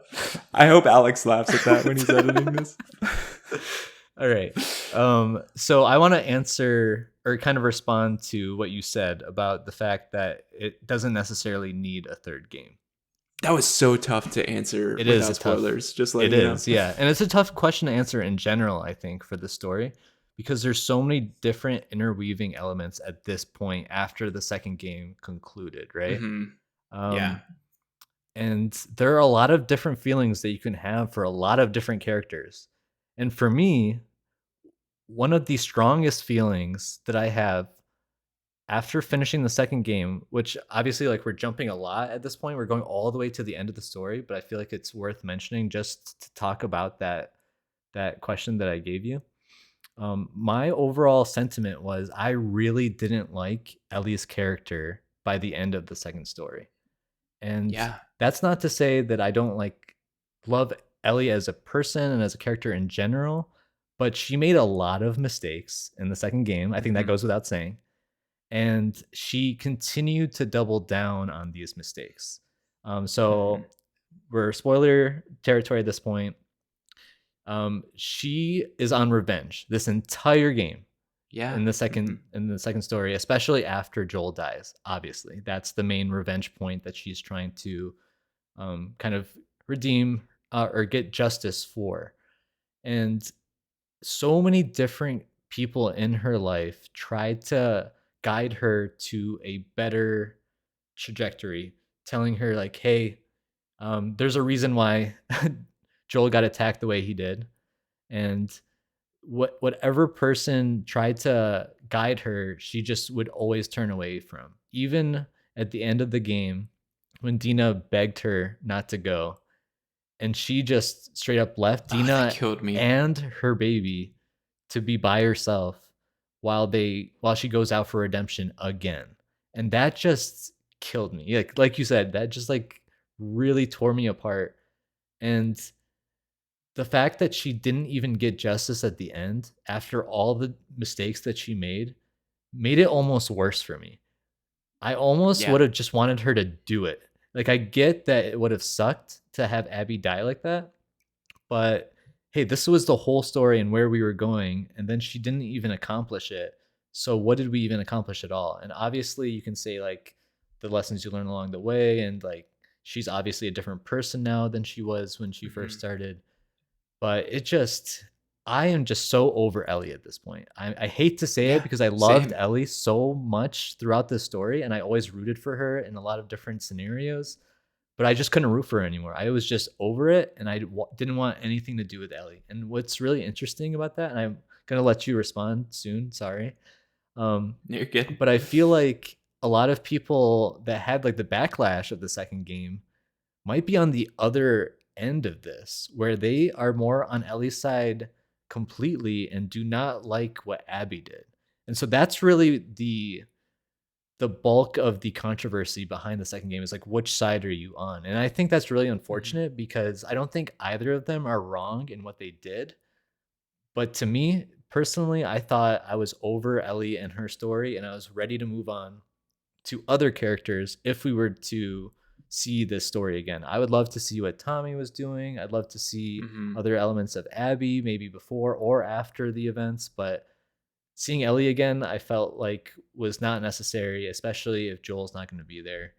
I hope Alex laughs at that when he's editing this. All right. So I want to answer or kind of respond to what you said about the fact that it doesn't necessarily need a third game. That was so tough to answer It is without a tough. spoilers. Just It letting you know. is, yeah, and it's a tough question to answer in general. I think for the story, because there's so many different interweaving elements at this point after the second game concluded, right? Hmm. Yeah. Um, and there are a lot of different feelings that you can have for a lot of different characters. And for me, one of the strongest feelings that I have after finishing the second game, which obviously like we're jumping a lot at this point, we're going all the way to the end of the story, but I feel like it's worth mentioning just to talk about that question that I gave you. My overall sentiment was I really didn't like Ellie's character by the end of the second story. And Yeah. that's not to say that I don't like love Ellie as a person and as a character in general, but she made a lot of mistakes in the second game. I think that Hmm. goes without saying. And she continued to double down on these mistakes. Hmm. So we're spoiler territory at this point. She is on revenge this entire game Yeah. in the Hmm. second story, especially after Joel dies. Obviously, that's the main revenge point that she's trying to kind of redeem or get justice for. And so many different people in her life tried to guide her to a better trajectory, telling her like, "Hey, there's a reason why Joel got attacked the way he did," and whatever person tried to guide her, she just would always turn away from. Even at the end of the game, when Dina begged her not to go, and she just straight up left Oh, that Dina killed me. and her baby to be by herself while she goes out for redemption again. And that just killed me. Like you said, that just like really tore me apart. And the fact that she didn't even get justice at the end after all the mistakes that she made it almost worse for me. I almost Yeah. would have just wanted her to do it. Like I get that it would have sucked to have Abby die like that, but hey, this was the whole story and where we were going, and then she didn't even accomplish it. So what did we even accomplish at all? And obviously you can say like the lessons you learn along the way, and like she's obviously a different person now than she was when she first Hmm. started. But I am just so over Ellie at this point. I hate to say it Yeah. because I loved Same. Ellie so much throughout this story, and I always rooted for her in a lot of different scenarios. But I just couldn't root for her anymore. I was just over it, and I didn't want anything to do with Ellie. And what's really interesting about that, and I'm gonna let you respond soon. Sorry, um, You're good. but I feel like a lot of people that had like the backlash of the second game might be on the other end of this, where they are more on Ellie's side completely and do not like what Abby did. And so that's really the bulk of the controversy behind the second game is like which side are you on? And I think that's really Hmm. unfortunate because I don't think either of them are wrong in what they did. But to me personally, I thought I was over Ellie and her story and I was ready to move on to other characters if we were to see this story again. I would love to see what Tommy was doing. I'd love to see Hmm. other elements of Abby, maybe before or after the events. But seeing Ellie again, I felt like was not necessary, especially if Joel's not going to be there.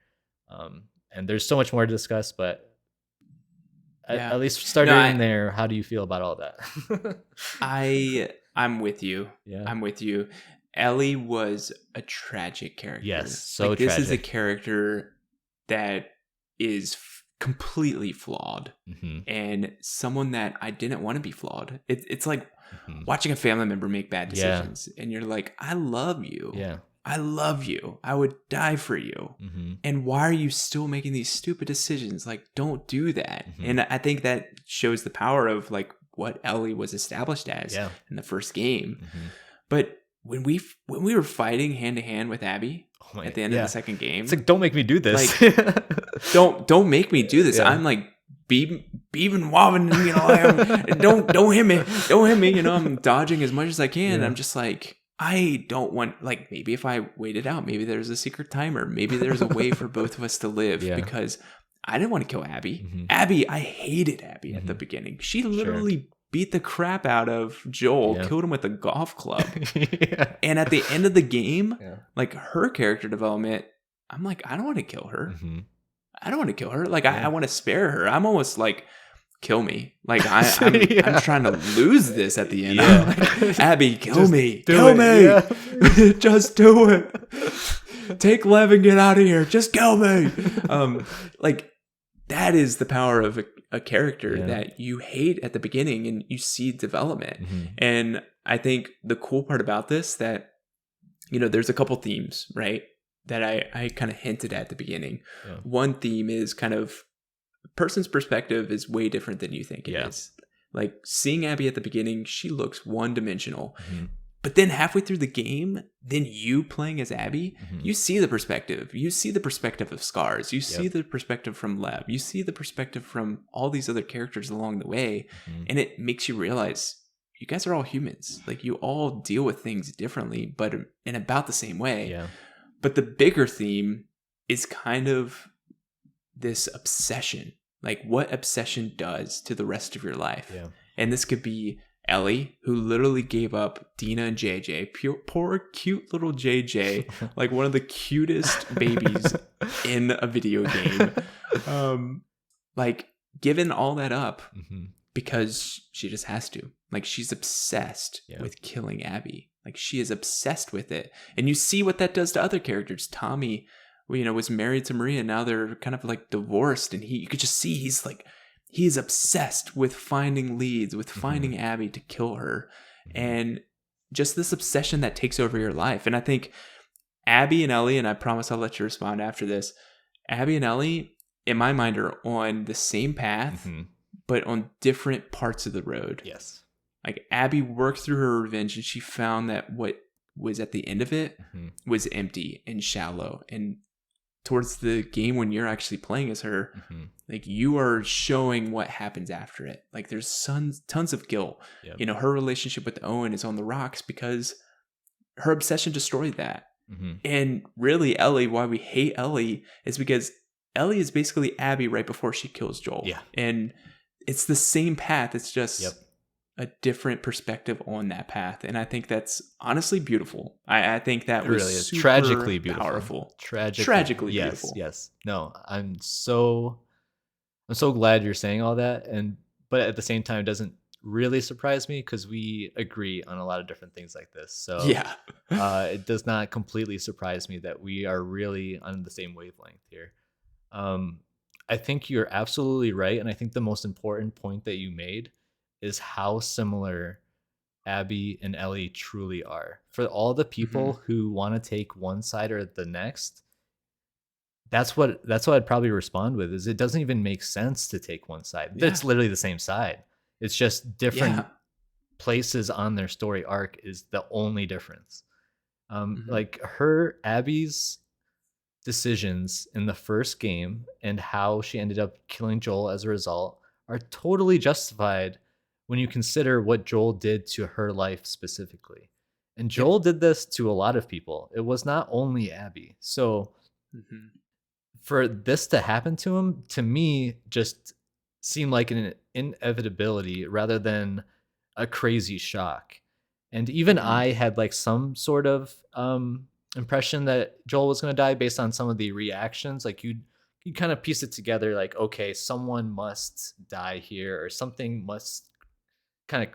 And there's so much more to discuss, but Yeah. at least No, starting there, how do you feel about all that? I'm with you. Yeah. I'm with you. Ellie was a tragic Yes. character. So Like this is a tragic. character that is completely flawed Hmm. and someone that I didn't want to be flawed. It's like Hmm. watching a family member make bad Yeah. decisions and you're like, I love you. Yeah. I love you. I would die for you. Hmm. And why are you still making these stupid decisions? Like, don't do that. Hmm. And I think that shows the power of like what Ellie was established as Yeah. in the first game. Hmm. But when we were fighting hand to hand with Abby Oh my. at the end of Yeah. the second It's game, like don't make me do this. like don't make me do this. Yeah. I'm like beaving wobbing, you know, like, don't hit me, don't hit me. You know, I'm dodging as much as I can. Yeah. I'm just like, I don't want, like, maybe if I wait it out, maybe there's a secret timer, maybe there's a way for both of us to live Yeah. because I didn't want to kill Abby. Mhm. Abby, I hated Abby at the Mhm. beginning. She literally beat the crap out of Joel, Yeah. killed him with a golf club. Yeah. And at the end of the game, Yeah. like her character development, I'm like, I don't want to kill her. Mhm. I don't want to kill her. Like Yeah. I want to spare her. I'm almost like, kill me. Like I'm Yeah. trying to lose this at the end. Yeah. I'm like, Abby, kill Just me. do Kill it. me. Yeah. Just do it. Take Lev and get out of here. Just kill me. Like that is the power of a character Yeah. that you hate at the beginning and you see development. Mhm. And I think the cool part about this that, there's a couple themes, right? That I kind of hinted at the beginning. Yeah. One theme is kind of person's perspective is way different than you think it Yeah. is. Like seeing Abby at the beginning, she looks one-dimensional. Mhm. But then halfway through the game, then you playing as Abby, Mhm. you see the perspective. You see the perspective of Scars. You see the perspective from Lev. You see the perspective from all these other characters along the way. Mhm. And it makes you realize you guys are all humans. Like you all deal with things differently, but in about the same way. Yeah. But the bigger theme is kind of this obsession, like what obsession does to the rest of your life. Yeah. And this could be Ellie, who literally gave up Dina and JJ, poor cute little JJ, like one of the cutest babies in a video game. Like giving all that up Mhm. because she just has to. Like she's obsessed with killing Abby. Like she is obsessed with it. And you see what that does to other characters. Tommy, was married to Maria. Now they're kind of like divorced. And you could just see he's obsessed with finding leads, with finding Abby to kill her. And just this obsession that takes over your life. And I think Abby and Ellie, and I promise I'll let you respond after this. Abby and Ellie, in my mind, are on the same path, but on different parts of the road. Yes. Like Abby worked through her revenge and she found that what was at the end of it was empty and shallow. And towards the game when you're actually playing as her, like you are showing what happens after it. Like there's tons of guilt. Yep. Her relationship with Owen is on the rocks because her obsession destroyed that. And really Ellie, why we hate Ellie is because Ellie is basically Abby right before she kills Joel. Yeah. And it's the same path. It's just a different perspective on that path. And I think that's honestly beautiful. I think that was really is super tragically beautiful. Powerful. Tragically yes, beautiful. Yes. No, I'm so glad you're saying all that. But at the same time, it doesn't really surprise me because we agree on a lot of different things like this. So it does not completely surprise me that we are really on the same wavelength here. I think you're absolutely right. And I think the most important point that you made is how similar Abby and Ellie truly are. For all the people who want to take one side or the next, that's what I'd probably respond with is it doesn't even make sense to take one side. It's literally the same side. It's just different places on their story arc is the only difference. Like Abby's decisions in the first game and how she ended up killing Joel as a result are totally justified when you consider what Joel did to her life specifically. And Joel did this to a lot of people. It was not only Abby. So for this to happen to him, to me, just seemed like an inevitability rather than a crazy shock. And even I had like some sort of impression that Joel was going to die based on some of the reactions. Like you kind of piece it together like, okay, someone must die here or something must kind of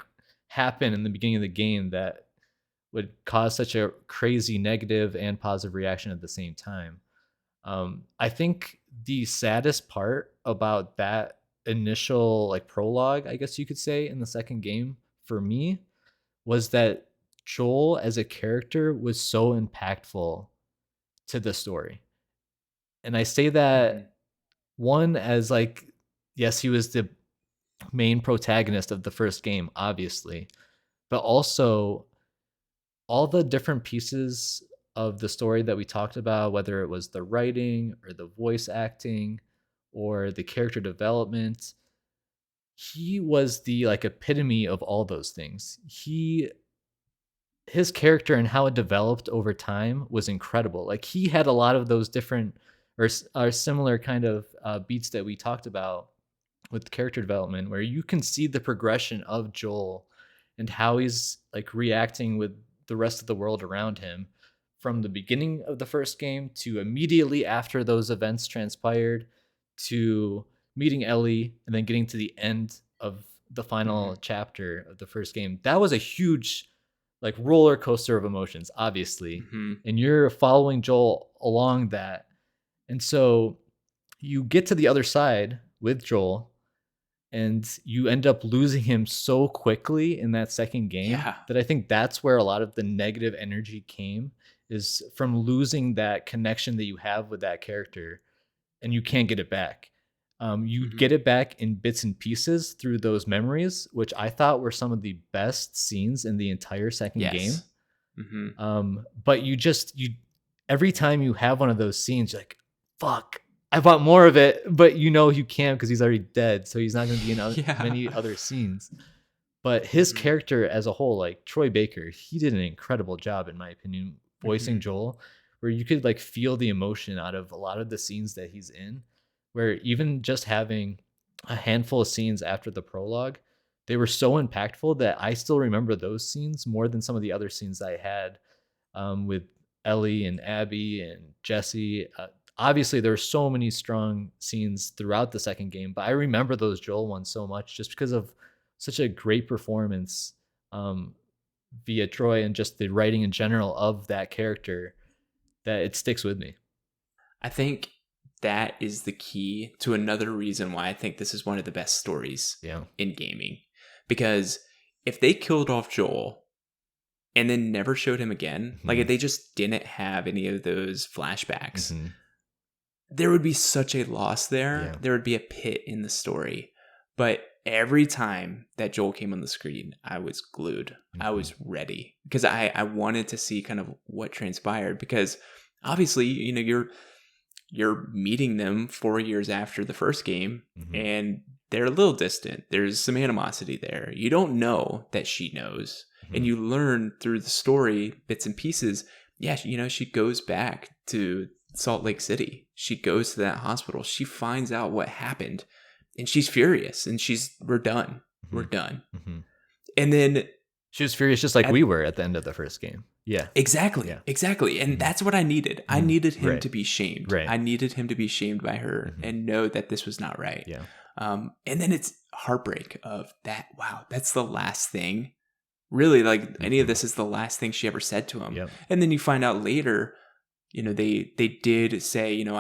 happen in the beginning of the game that would cause such a crazy negative and positive reaction at the same time. I think the saddest part about that initial like prologue, I guess you could say, in the second game for me was that Joel as a character was so impactful to the story. And I say that one as like, yes, he was the main protagonist of the first game, obviously, but also all the different pieces of the story that we talked about, whether it was the writing or the voice acting or the character development, he was the like epitome of all those things. His character and how it developed over time was incredible. Like he had a lot of those different or similar kind of beats that we talked about with character development where you can see the progression of Joel and how he's like reacting with the rest of the world around him from the beginning of the first game to immediately after those events transpired to meeting Ellie and then getting to the end of the final chapter of the first game. That was a huge like roller coaster of emotions, obviously. Hmm. And you're following Joel along that. And so you get to the other side with Joel and you end up losing him so quickly in that second game Yeah. that I think that's where a lot of the negative energy came, is from losing that connection that you have with that character and you can't get it back. You Hmm. get it back in bits and pieces through those memories, which I thought were some of the best scenes in the entire second game. Yes. Hmm. But you every time you have one of those scenes, you're like, fuck, I want more of it, but you know you can't because he's already dead, so he's not going to be in Yeah. many other scenes. But his Hmm. character as a whole, like Troy Baker, he did an incredible job, in my opinion, voicing Hmm. Joel, where you could like feel the emotion out of a lot of the scenes that he's in, where even just having a handful of scenes after the prologue, they were so impactful that I still remember those scenes more than some of the other scenes I had with Ellie and Abby and Jesse. Obviously, there were so many strong scenes throughout the second game, but I remember those Joel ones so much just because of such a great performance um, via Troy and just the writing in general of that character that it sticks with me. I think that is the key to another reason why I think this is one of the best stories Yeah. in gaming. Because if they killed off Joel and then never showed him again, like if they just didn't have any of those flashbacks, Mm-hmm. there would be such a loss there. Yeah. There would be a pit in the story. But every time that Joel came on the screen, I was glued. I was ready because I wanted to see kind of what transpired because obviously, you know, you're meeting them 4 years after the first game Mm-hmm. and they're a little distant. There's some animosity there. You don't know that she knows. Mm-hmm. And you learn through the story, bits and pieces. Yeah, you know, she goes back to Salt Lake City. She goes to that hospital. She finds out what happened and she's furious and we're done. We're done. Mm-hmm. And then She was furious just like at we were at the end of the first game. Yeah. exactly, Yeah. exactly. And that's what I needed. I Mhm. needed him Right. to be shamed. Right. I needed him to be shamed by her Mhm. and know that this was not right. Yeah. And then it's heartbreak of that. Wow, that's the last thing. Really, like any of this is the last thing she ever said to him. Yep. And then you find out later, you know, they did say, you know,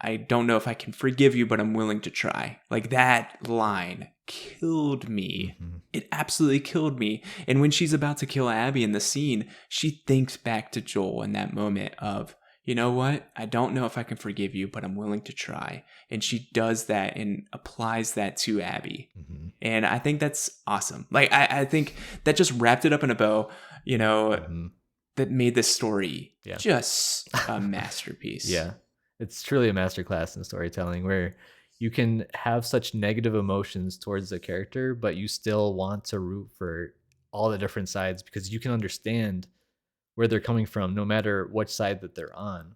I don't know if I can forgive you, but I'm willing to try. Like that line killed me. Mhm. It absolutely killed me. And when she's about to kill Abby in the scene, she thinks back to Joel in that moment of, you know what? I don't know if I can forgive you, but I'm willing to try. And she does that and applies that to Abby. Mhm. And I think that's awesome. Like, I think that just wrapped it up in a bow, you know, Mhm. that made this story Yeah. just a masterpiece. Yeah. It's truly a masterclass in storytelling where you can have such negative emotions towards the character, but you still want to root for all the different sides because you can understand where they're coming from no matter what side that they're on.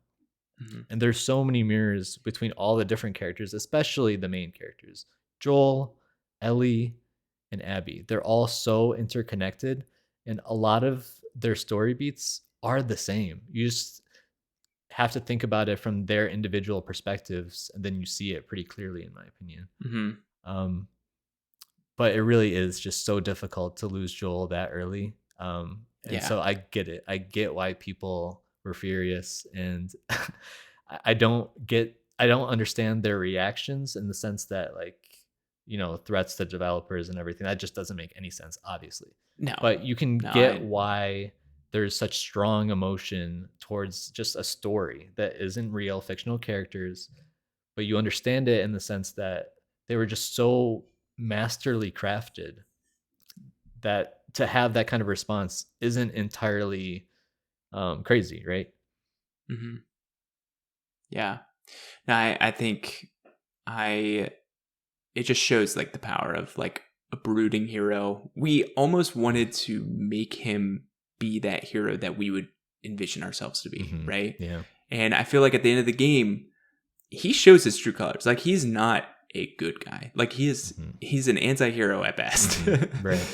Mhm. And there's so many mirrors between all the different characters, especially the main characters. Joel, Ellie, and Abby. They're all so interconnected and a lot of their story beats are the same. You just have to think about it from their individual perspectives and then you see it pretty clearly in my opinion. Mhm. Um, but it really is just so difficult to lose Joel that early. And Yeah. so I get it. I get why people were furious, and I don't understand their reactions in the sense that like, you know, threats to developers and everything. That just doesn't make any sense, obviously. No. But you can No, get why there's such strong emotion towards just a story that isn't real, fictional characters, but you understand it in the sense that they were just so masterly crafted that to have that kind of response isn't entirely crazy, right? Mhm. Yeah. No, I think I it just shows like the power of like a brooding hero. We almost wanted to make him be that hero that we would envision ourselves to be, right? Yeah. And I feel like at the end of the game, he shows his true colors. Like he's not a good guy. Like he's an anti-hero at best. Right.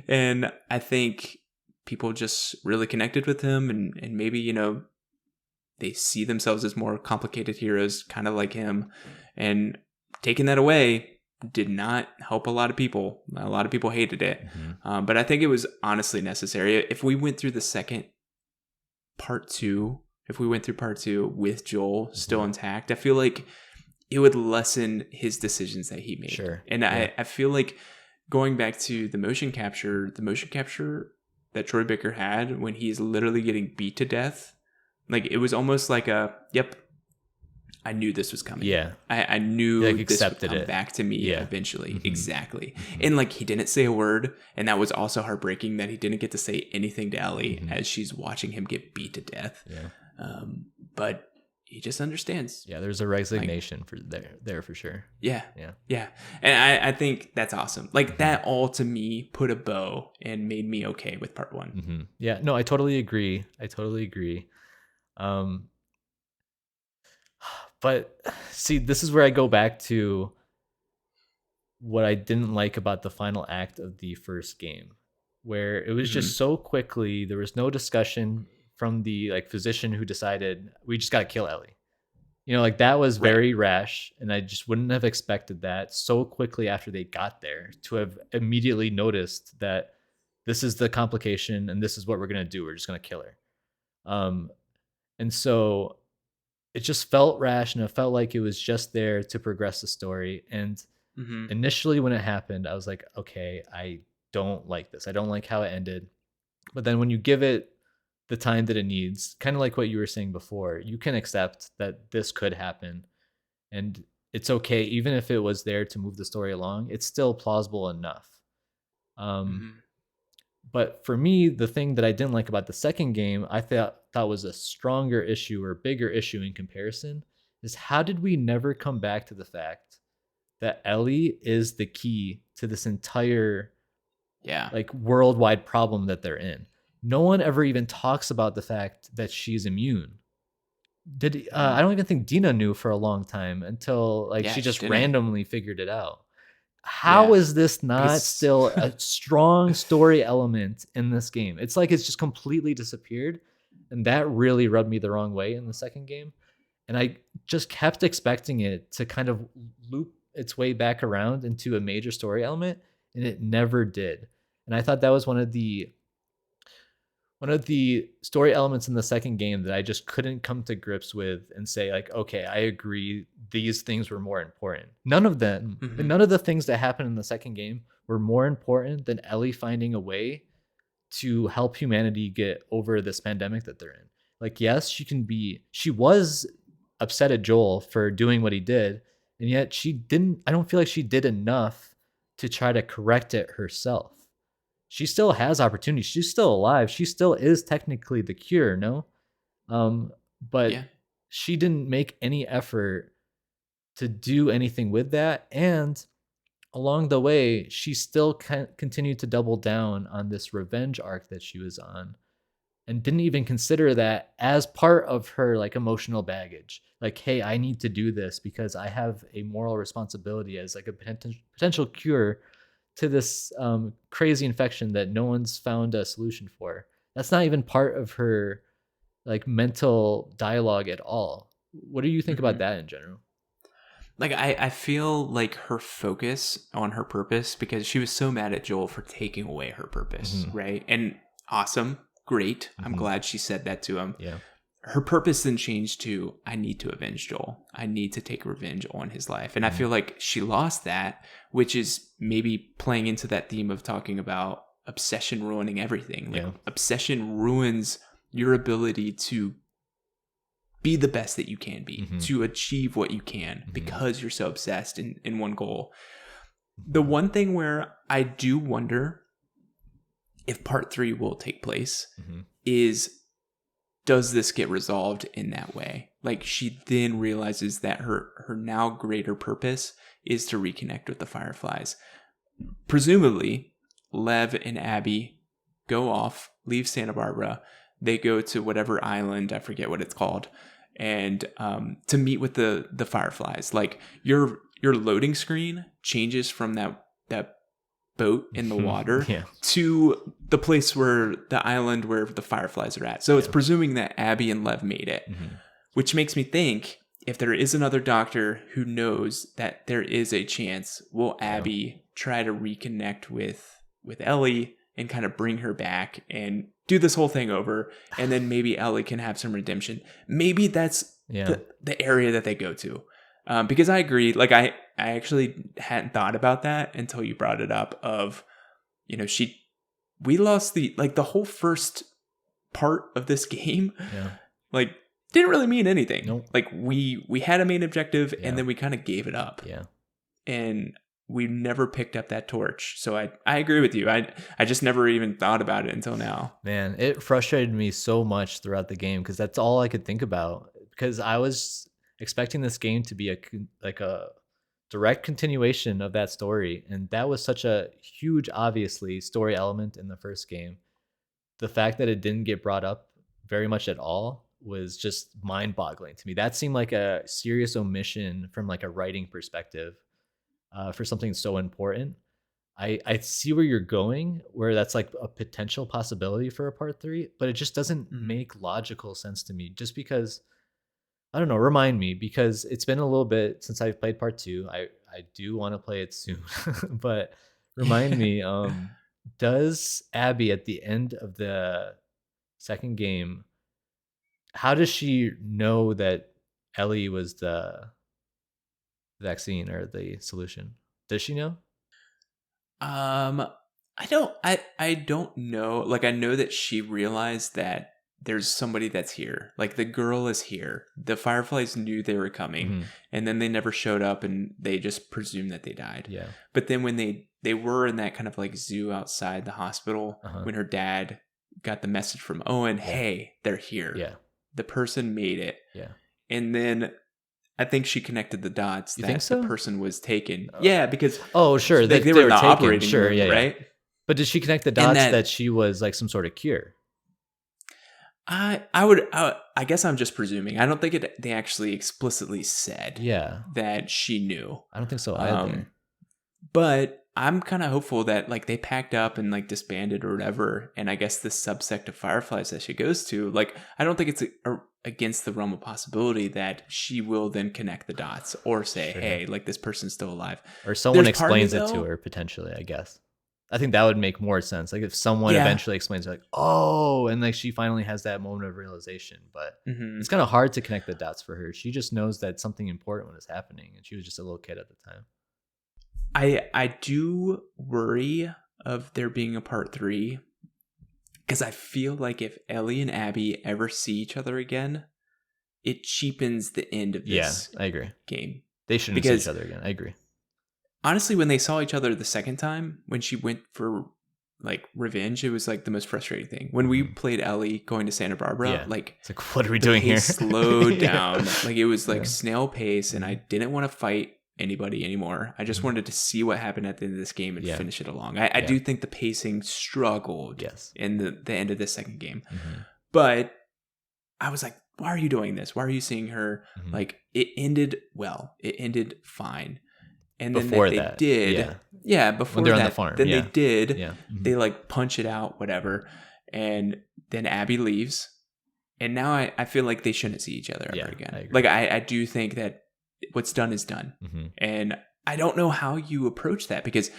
And I think people just really connected with him, and maybe, you know, they see themselves as more complicated heroes, kind of like him. And taking that away did not help a lot of people. A lot of people hated it. But I think it was honestly necessary. If we went through part two with Joel still intact, I feel like it would lessen his decisions that he made. Sure. And I feel like going back to the motion capture that Troy Baker had when he's literally getting beat to death, like it was almost like I knew this was coming. Yeah. I knew like this would accepted come it. back to me Yeah. eventually. Exactly. And like he didn't say a word, and that was also heartbreaking that he didn't get to say anything to Ellie as she's watching him get beat to death. Yeah. But he just understands. Yeah, there's a resignation there for sure. Yeah. Yeah. Yeah. And I think that's awesome. Like that all to me put a bow and made me okay with part one. Yeah, no, I totally agree. But see, this is where I go back to what I didn't like about the final act of the first game, where it was just so quickly, there was no discussion from the like physician who decided we just got to kill Ellie. You know, like that was very rash, and I just wouldn't have expected that so quickly after they got there to have immediately noticed that this is the complication and this is what we're going to do. We're just going to kill her. And so it just felt rash, and it felt like it was just there to progress the story. And initially when it happened, I was like, okay, I don't like this. I don't like how it ended. But then when you give it the time that it needs, kind of like what you were saying before, you can accept that this could happen. And it's okay. Even if it was there to move the story along, it's still plausible enough. But for me, the thing that I didn't like about the second game, I thought was a stronger issue or bigger issue in comparison, is how did we never come back to the fact that Ellie is the key to this entire like worldwide problem that they're in? No one ever even talks about the fact that she's immune. I don't even think Dina knew for a long time until like she just randomly figured it out. How is this not still a strong story element in this game? It's like it's just completely disappeared. And that really rubbed me the wrong way in the second game. And I just kept expecting it to kind of loop its way back around into a major story element, and it never did. And I thought that was one of the story elements in the second game that I just couldn't come to grips with and say like, okay, I agree, these things were more important. None of the things that happened in the second game were more important than Ellie finding a way to help humanity get over this pandemic that they're in. Like, yes, she was upset at Joel for doing what he did, and yet I don't feel like she did enough to try to correct it herself. She still has opportunity. She's still alive. She still is technically the cure, no? But she didn't make any effort to do anything with that. And along the way, she still continued to double down on this revenge arc that she was on, and didn't even consider that as part of her like emotional baggage. Like, hey, I need to do this because I have a moral responsibility as like a potential cure to this crazy infection that no one's found a solution for. That's not even part of her like mental dialogue at all. What do you think about that in general? Like, I feel like her focus on her purpose, because she was so mad at Joel for taking away her purpose, right? And awesome, great. I'm glad she said that to him. Yeah. Her purpose then changed to, I need to avenge Joel. I need to take revenge on his life. And I feel like she lost that, which is maybe playing into that theme of talking about obsession ruining everything. Like, obsession ruins your ability to be the best that you can be, to achieve what you can, because you're so obsessed in one goal. The one thing where I do wonder if part 3 will take place is, does this get resolved in that way? Like, she then realizes that her now greater purpose is to reconnect with the Fireflies. Presumably, Lev and Abby go off, leave Santa Barbara. They go to whatever island, I forget what it's called, and to meet with the Fireflies. Like, you're your loading screen changes from that boat in the water Yeah. to the place where the island where the fireflies are at. So it's Yeah. presuming that Abby and Lev made it, which makes me think if there is another doctor who knows that there is a chance, will Abby try to reconnect with Ellie and kind of bring her back and do this whole thing over, and then maybe Ellie can have some redemption. Maybe that's the area that they go to. Because I agree, like I actually hadn't thought about that until you brought it up of, you know, we lost the whole first part of this game. Yeah. Like didn't really mean anything. Nope. Like we had a main objective and then we kind of gave it up. Yeah. And we never picked up that torch. So I agree with you. I just never even thought about it until now. Man, it frustrated me so much throughout the game because that's all I could think about. Because I was expecting this game to be a direct continuation of that story, and that was such a huge, obviously, story element in the first game. The fact that it didn't get brought up very much at all was just mind-boggling to me. That seemed like a serious omission from like a writing perspective for something so important. I see where you're going, where that's like a potential possibility for a part 3, but it just doesn't make logical sense to me. Just because, I don't know, remind me, because it's been a little bit since I've played part 2. I do want to play it soon, but remind me, does Abby at the end of the second game, how does she know that Ellie was the vaccine or the solution? Does she know? I don't know. Like I know that she realized that there's somebody that's here. Like the girl is here. The fireflies knew they were coming, and then they never showed up, and they just presumed that they died. Yeah. But then when they were in that kind of like zoo outside the hospital, when her dad got the message from Owen, hey, they're here. Yeah. The person made it. Yeah. And then I think she connected the dots think that so? the person was taken. Yeah, because sure, they were in the operating sure, room, right? But did she connect the dots that she was like some sort of cure? I guess I'm just presuming. I don't think they actually explicitly said that she knew. I don't think so either. But I'm kind of hopeful that like they packed up and like disbanded or whatever. And I guess this subsect of fireflies that she goes to, like, I don't think it's against the realm of possibility that she will then connect the dots or say, hey, like this person's still alive. Or someone explains it to her potentially, I guess. I think that would make more sense. Like if someone eventually explains it, like, oh, and like she finally has that moment of realization. But it's kind of hard to connect the dots for her. She just knows that something important was happening, and she was just a little kid at the time. I do worry of there being a part 3 because I feel like if Ellie and Abby ever see each other again, it cheapens the end of this I agree. game. They shouldn't see each other again. I agree. Honestly, when they saw each other the second time, when she went for like revenge, it was like the most frustrating thing. When we played Ellie going to Santa Barbara, like it's like, what are we doing here? Slowed down. Like it was like snail pace, and I didn't want to fight anybody anymore. I just wanted to see what happened at the end of this game and finish it along. I do think the pacing struggled in the end of the second game. But I was like, why are you doing this? Why are you seeing her? Like it ended well. It ended fine. And then before they did, before when they're that, on the farm, then they did, they like punch it out, whatever. And then Abby leaves. And now I feel like they shouldn't see each other ever again. Like I do think that what's done is done. And I don't know how you approach that, because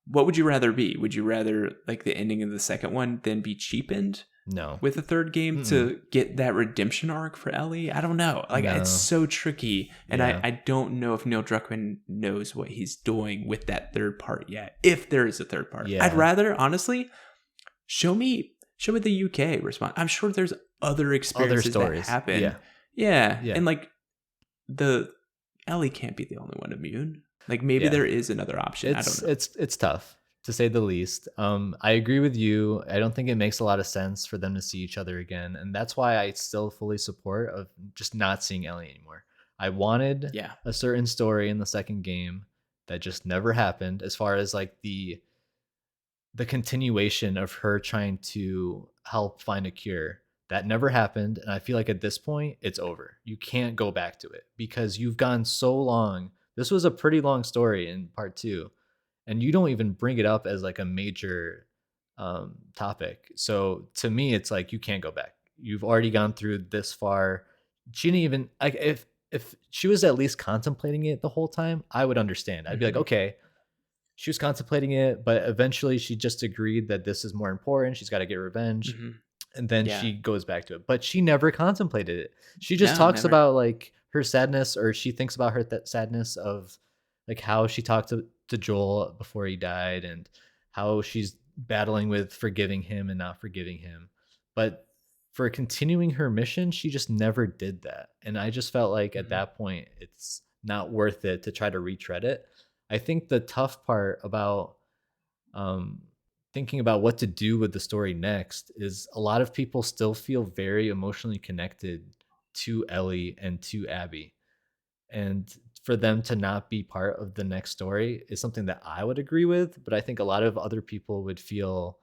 what would you rather be? Would you rather like the ending of the second one then be cheapened? No. With the third game to get that redemption arc for Ellie? I don't know. Like it's so tricky. And I don't know if Neil Druckmann knows what he's doing with that third part yet. If there is a third part. I'd rather, honestly, show me the UK response. I'm sure there's other experiences that happen. Yeah. And like the Ellie can't be the only one immune. Like maybe there is another option. I don't know. It's tough, to say the least. I agree with you. I don't think it makes a lot of sense for them to see each other again. And that's why I still fully support of just not seeing Ellie anymore. I wanted a certain story in the second game that just never happened, as far as like the continuation of her trying to help find a cure. That never happened. And I feel like at this point, it's over. You can't go back to it because you've gone so long This was a pretty long story in part 2, and you don't even bring it up as like a major topic. So to me, it's like you can't go back. You've already gone through this far. She didn't even like if she was at least contemplating it the whole time, I would understand. I'd be like, Mhm. okay, she was contemplating it, but eventually she just agreed that this is more important. She's got to get revenge. Mhm. And then Yeah. she goes back to it. But she never contemplated it. She just No, talks never. about like her sadness, or she thinks about her sadness of like how she talked to Joel before he died, and how she's battling with forgiving him and not forgiving him. But for continuing her mission, she just never did that. And I just felt like at Mhm. that point, it's not worth it to try to retread it. I think the tough part about um, thinking about what to do with the story next is a lot of people still feel very emotionally connected to Ellie and to Abby. And for them to not be part of the next story is something that I would agree with, but I think a lot of other people would feel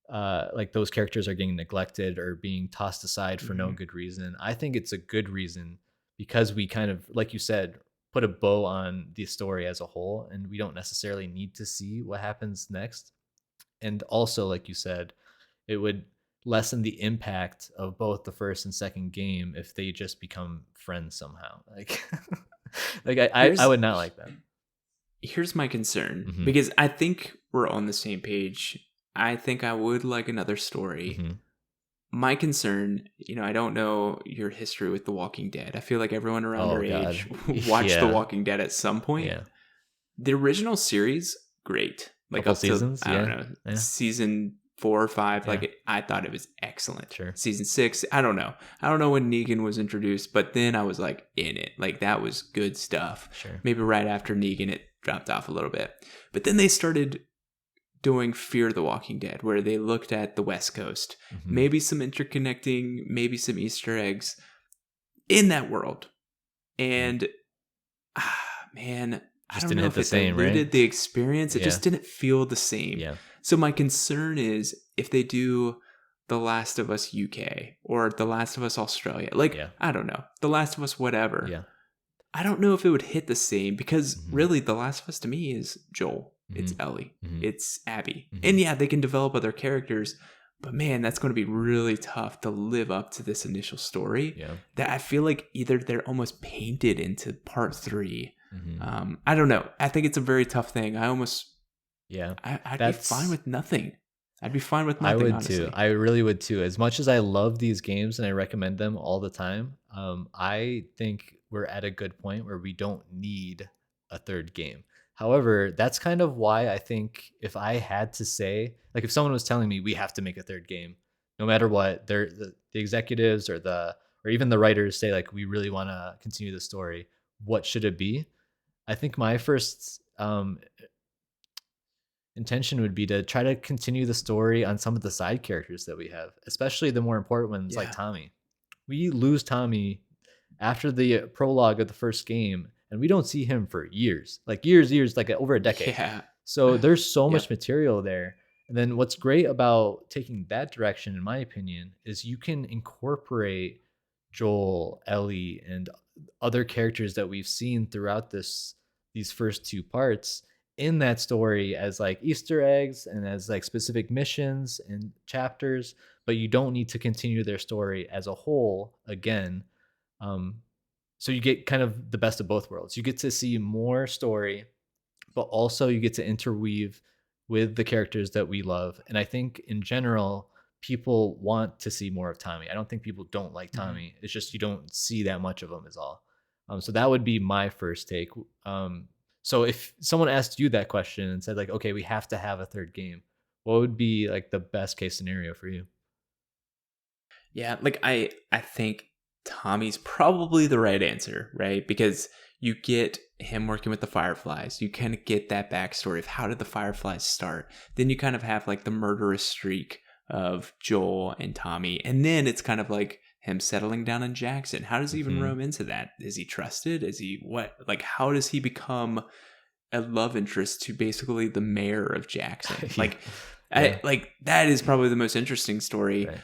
like those characters are getting neglected or being tossed aside for no Mhm. good reason. I think it's a good reason because we kind of, like you said, put a bow on the story as a whole, and we don't necessarily need to see what happens next. And also, like you said, it would lessen the impact of both the first and second game if they just become friends somehow. Like, like I Here's would not like that. here's my concern Hmm. because I think we're on the same page. I think I would like another story. Hmm. My concern, I don't know your history with The Walking Dead. I feel like everyone around Oh our age God, watched The yeah, Walking Dead at some point. yeah. The original series, great. Like Couple up to, seasons, I don't yeah, know, yeah, season 4 or 5. yeah. I thought it was excellent. Sure. Season 6, I don't know. I don't know when Negan was introduced, but then I was like in it. Like that was good stuff. Sure. Maybe right after Negan, it dropped off a little bit. But then they started doing Fear the Walking Dead, where they looked at the West Coast, Hmm. maybe some interconnecting, maybe some Easter eggs in that world. And man, I Just don't didn't know hit if the it same, right? diluted the experience. It Yeah, just didn't feel the same. yeah, So my concern is if they do The Last of Us UK or The Last of Us Australia, like, yeah, I don't know, The Last of Us whatever. yeah. I don't know if it would hit the same because Hmm. really The Last of Us to me is Joel. It's Hmm. Ellie. Hmm. It's Abby. Hmm. And yeah, they can develop other characters, but man, that's going to be really tough to live up to this initial story Yeah. that I feel like either they're almost painted into part 3. Hmm. I don't know. I think it's a very tough thing. Yeah. I'd be fine That's with nothing. I'd be fine with I nothing, would too. honestly. I really would too. As much as I love these games and I recommend them all the time, I think we're at a good point where we don't need a third game. However, that's kind of why I think if I had to say, like if someone was telling me we have to make a third game, no matter what, the executives or even the writers say like we really want to continue the story, what should it be? I think my first intention would be to try to continue the story on some of the side characters that we have, especially the more important ones like Yeah. Tommy. We lose Tommy after the prologue of the first game, and we don't see him for years, like years, like over a decade. Yeah. So there's so much Yep. material there. And then what's great about taking that direction, in my opinion, is you can incorporate Joel, Ellie, and other characters that we've seen throughout these first 2 parts in that story as like Easter eggs and as like specific missions and chapters, but you don't need to continue their story as a whole again. Um, so you get kind of the best of both worlds. You get to see more story, but also you get to interweave with the characters that we love. And I think in general, people want to see more of Tommy. I don't think people don't like Mhm. Tommy. It's just you don't see that much of him is all. So that would be my first take. So if someone asked you that question and said like, okay, we have to have a third game, what would be like the best case scenario for you? Yeah, like I think Tommy's probably the right answer, right? Because you get him working with the Fireflies. You kind of get that backstory of how did the Fireflies start. Then you kind of have like the murderous streak of Joel and Tommy. And then it's kind of like him settling down in Jackson. How does he even Hmm. roam into that? Is he trusted? Is he what? Like how does he become a love interest to basically the mayor of Jackson? Yeah. Like Yeah. like that is probably the most interesting story. Right.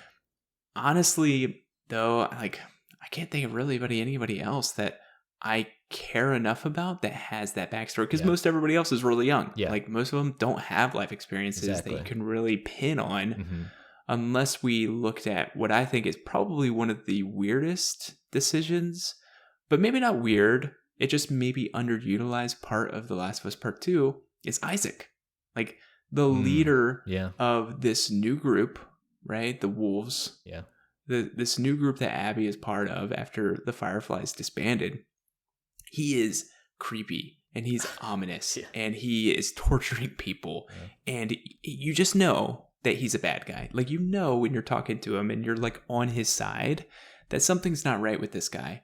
Honestly, though, like I can't think of really anybody else that I care enough about that has that backstory, because Yeah. most everybody else is really young. Yeah. Like most of them don't have life experiences that you Exactly. can really pin on, Mm-hmm. unless we looked at what I think is probably one of the weirdest decisions, but maybe not weird. It just maybe underutilized part of The Last of Us Part 2 is Isaac. Like the leader Yeah. of this new group, right? The Wolves. Yeah. This new group that Abby is part of after the Fireflies disbanded. He is creepy and he's ominous Yeah. and he is torturing people. Yeah. And you just know that he's a bad guy. Like, you know, when you're talking to him and you're like on his side, that something's not right with this guy.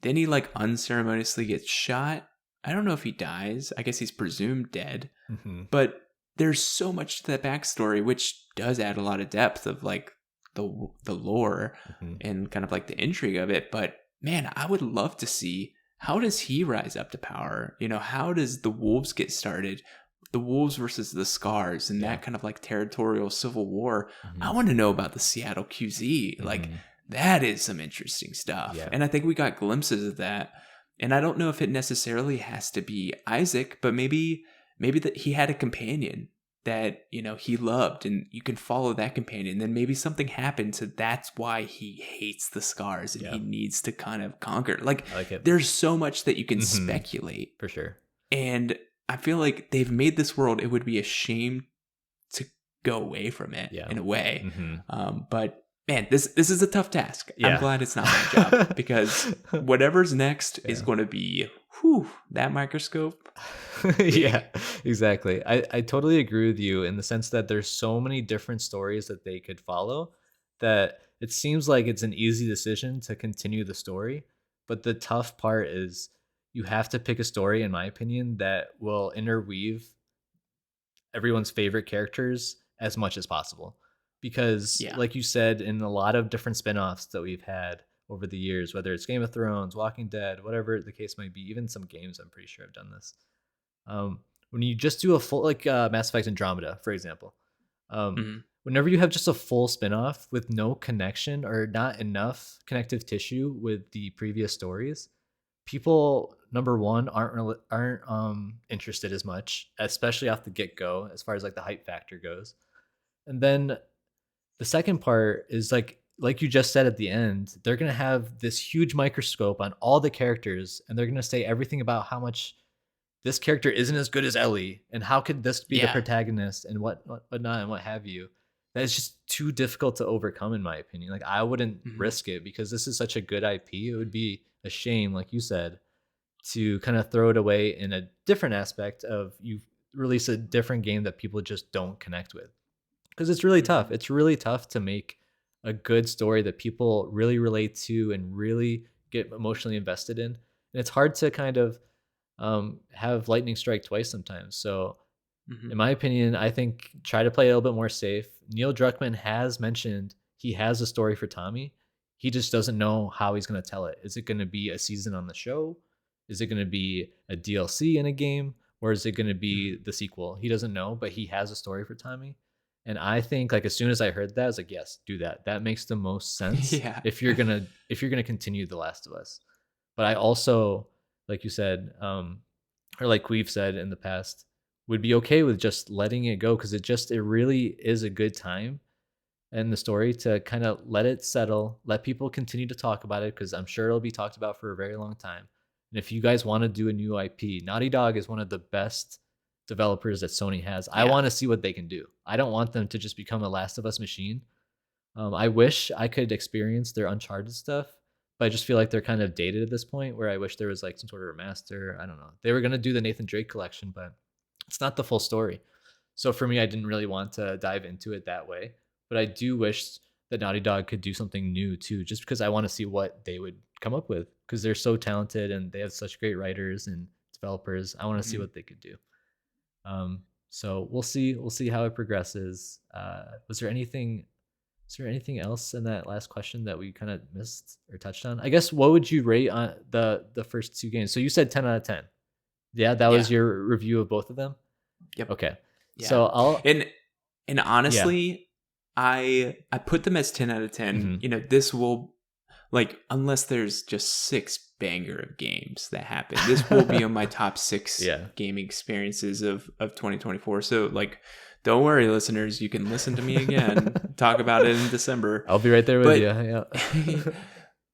Then he like unceremoniously gets shot. I don't know if he dies. I guess he's presumed dead. Mm-hmm. But there's so much to that backstory, which does add a lot of depth of like the lore Mm-hmm. and kind of like the intrigue of it. But man, I would love to see, how does he rise up to power? You know, how does the Wolves get started? The Wolves versus the Scars and that kind of like territorial civil war. Mm-hmm. I want to know about the Seattle QZ. Mm-hmm. Like, that is some interesting stuff. Yeah. And I think we got glimpses of that. And I don't know if it necessarily has to be Isaac, but maybe that he had a companion that, you know, he loved, and you can follow that companion. Then maybe something happened, so that's why he hates the Scars and he needs to kind of conquer. Like, I like it. There's so much that you can speculate. For sure. And I feel like they've made this world, it would be a shame to go away from it in a way. Mm-hmm. But man, this is a tough task. Yeah. I'm glad it's not my job, because whatever's next is going to be, that microscope. Yeah, exactly. I totally agree with you in the sense that there's so many different stories that they could follow that it seems like it's an easy decision to continue the story. But the tough part is you have to pick a story, in my opinion, that will interweave everyone's favorite characters as much as possible. Because like you said, in a lot of different spin-offs that we've had over the years, whether it's Game of Thrones, Walking Dead, whatever the case might be, even some games, I'm pretty sure I've done this. When you just do a full, like Mass Effect Andromeda, for example, whenever you have just a full spin-off with no connection or not enough connective tissue with the previous stories, people, number one, aren't interested as much, especially off the get-go, as far as like the hype factor goes. And then the second part is like you just said at the end, they're going to have this huge microscope on all the characters, and they're going to say everything about how much this character isn't as good as Ellie, and how could this be the protagonist, and whatnot, and what have you. That is just too difficult to overcome, in my opinion. Like, I wouldn't risk it, because this is such a good IP. It would be a shame, like you said, to kind of throw it away in a different aspect of you release a different game that people just don't connect with. Because it's really tough. It's really tough to make a good story that people really relate to and really get emotionally invested in. And it's hard to kind of have lightning strike twice sometimes. So in my opinion, I think try to play a little bit more safe. Neil Druckmann has mentioned he has a story for Tommy. He just doesn't know how he's going to tell it. Is it going to be a season on the show? Is it going to be a DLC in a game? Or is it going to be the sequel? He doesn't know, but he has a story for Tommy. And I think, like, as soon as I heard that, I was like, yes, do that. That makes the most sense if you're gonna continue The Last of Us. But I also, like you said, or like we've said in the past, would be okay with just letting it go, because it really is a good time in the story to kind of let it settle, let people continue to talk about it, because I'm sure it'll be talked about for a very long time. And if you guys want to do a new IP, Naughty Dog is one of the best developers that Sony has. I want to see what they can do. I don't want them to just become a Last of Us machine. I wish I could experience their Uncharted stuff, but I just feel like they're kind of dated at this point, where I wish there was like some sort of remaster. I don't know. They were going to do the Nathan Drake collection, but it's not the full story. So for me, I didn't really want to dive into it that way. But I do wish that Naughty Dog could do something new too, just because I want to see what they would come up with, because they're so talented and they have such great writers and developers. I want to see what they could do. So we'll see how it progresses. Was there anything else in that last question that we kind of missed or touched on? I guess, what would you rate on the first two games? So you said 10 out of 10. Yeah, that was your review of both of them? Yep. Okay. Yeah. So I'll and honestly, I put them as 10 out of 10. You know, this will, like, unless there's just 6 banger of games that happen, this will be on my top 6 Yeah. gaming experiences of 2024. So, like, don't worry, listeners. You can listen to me again, talk about it in December. I'll be right there with But you. Yeah.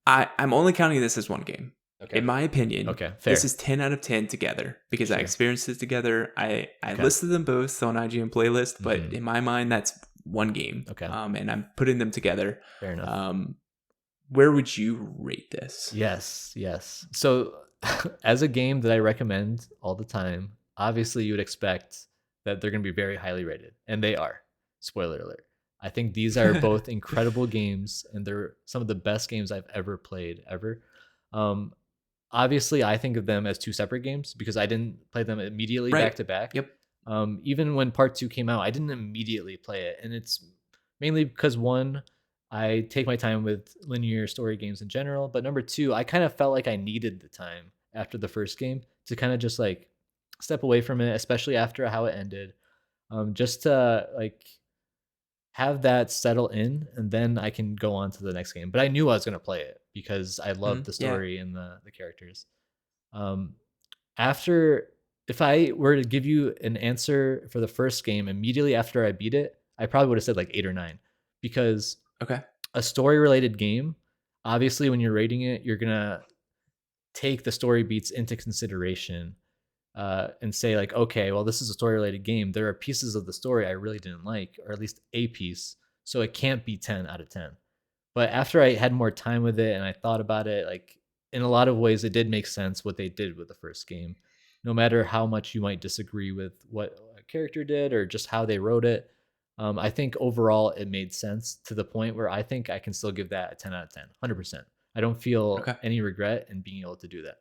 I'm only counting this as one game. Okay. In my opinion, Okay, fair. this is 10 out of 10 together because I Sure. experienced it together. I Okay. listed them both on IGN playlist, but Mhm. in my mind, that's one game. Okay. And I'm putting them together. Fair enough. Where would you rate this? Yes. So, as a game that I recommend all the time, obviously you would expect that they're going to be very highly rated, and they are. Spoiler alert. I think these are both incredible games, and they're some of the best games I've ever played ever. Um, Obviously, I think of them as 2 separate games because I didn't play them immediately Right. back to back. Yep. Even when part 2 came out, I didn't immediately play it, and it's mainly because, one, I take my time with linear story games in general, but number 2, I kind of felt like I needed the time after the first game to kind of just like step away from it, especially after how it ended, just to like have that settle in, and then I can go on to the next game. But I knew I was going to play it because I loved the Yeah. story and the characters. Um, after, if I were to give you an answer for the first game immediately after I beat it, I probably would have said like 8 or 9, because Okay. a story related game, obviously when you're rating it, you're gonna take the story beats into consideration, and say like, okay, well, this is a story related game. There are pieces of the story I really didn't like, or at least a piece, so it can't be 10 out of 10. But after I had more time with it and I thought about it, like, in a lot of ways, it did make sense what they did with the first game. No matter how much you might disagree with what a character did or just how they wrote it, I think overall it made sense to the point where I think I can still give that a 10 out of 10, 100%. I don't feel Okay. any regret in being able to do that.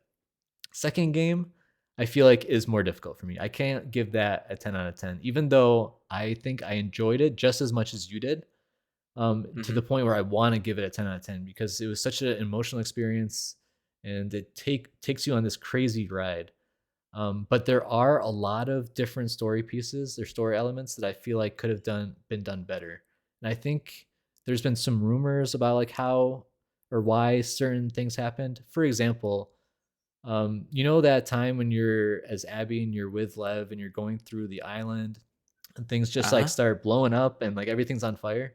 Second game, I feel like is more difficult for me. I can't give that a 10 out of 10, even though I think I enjoyed it just as much as you did, to the Mm-hmm. point where I want to give it a 10 out of 10 because it was such an emotional experience, and it takes you on this crazy ride. But there are a lot of different story pieces, their story elements that I feel like could have been done better. And I think there's been some rumors about like how or why certain things happened. For example, you know that time when you're as Abby and you're with Lev and you're going through the island and things just like Uh-huh. start blowing up and like everything's on fire?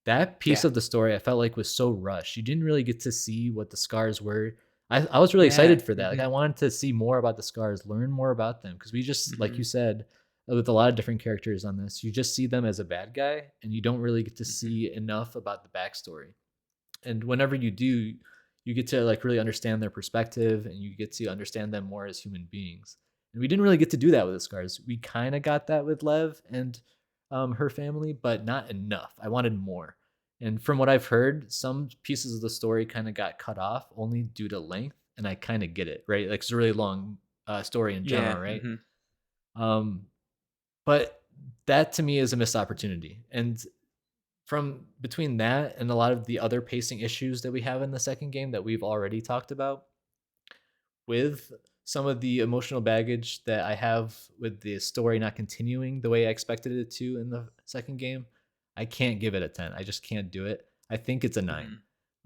That piece Yeah. of the story I felt like was so rushed. You didn't really get to see what the scars were. I was really Yeah. excited for that. Like, Mm-hmm. I wanted to see more about the scars, learn more about them, because we just, like Mm-hmm. you said, with a lot of different characters on this, you just see them as a bad guy and you don't really get to Mm-hmm. see enough about the backstory. And whenever you do, you get to like really understand their perspective and you get to understand them more as human beings. And we didn't really get to do that with the scars. We kind of got that with Lev and her family, but not enough. I wanted more. And from what I've heard, some pieces of the story kind of got cut off only due to length, and I kind of get it, right? Like, it's a really long story in Yeah. general, right? Mm-hmm. Um, but that to me is a missed opportunity. And from between that and a lot of the other pacing issues that we have in the second game that we've already talked about, with some of the emotional baggage that I have with the story not continuing the way I expected it to in the second game, I can't give it a 10. I just can't do it. I think it's a 9.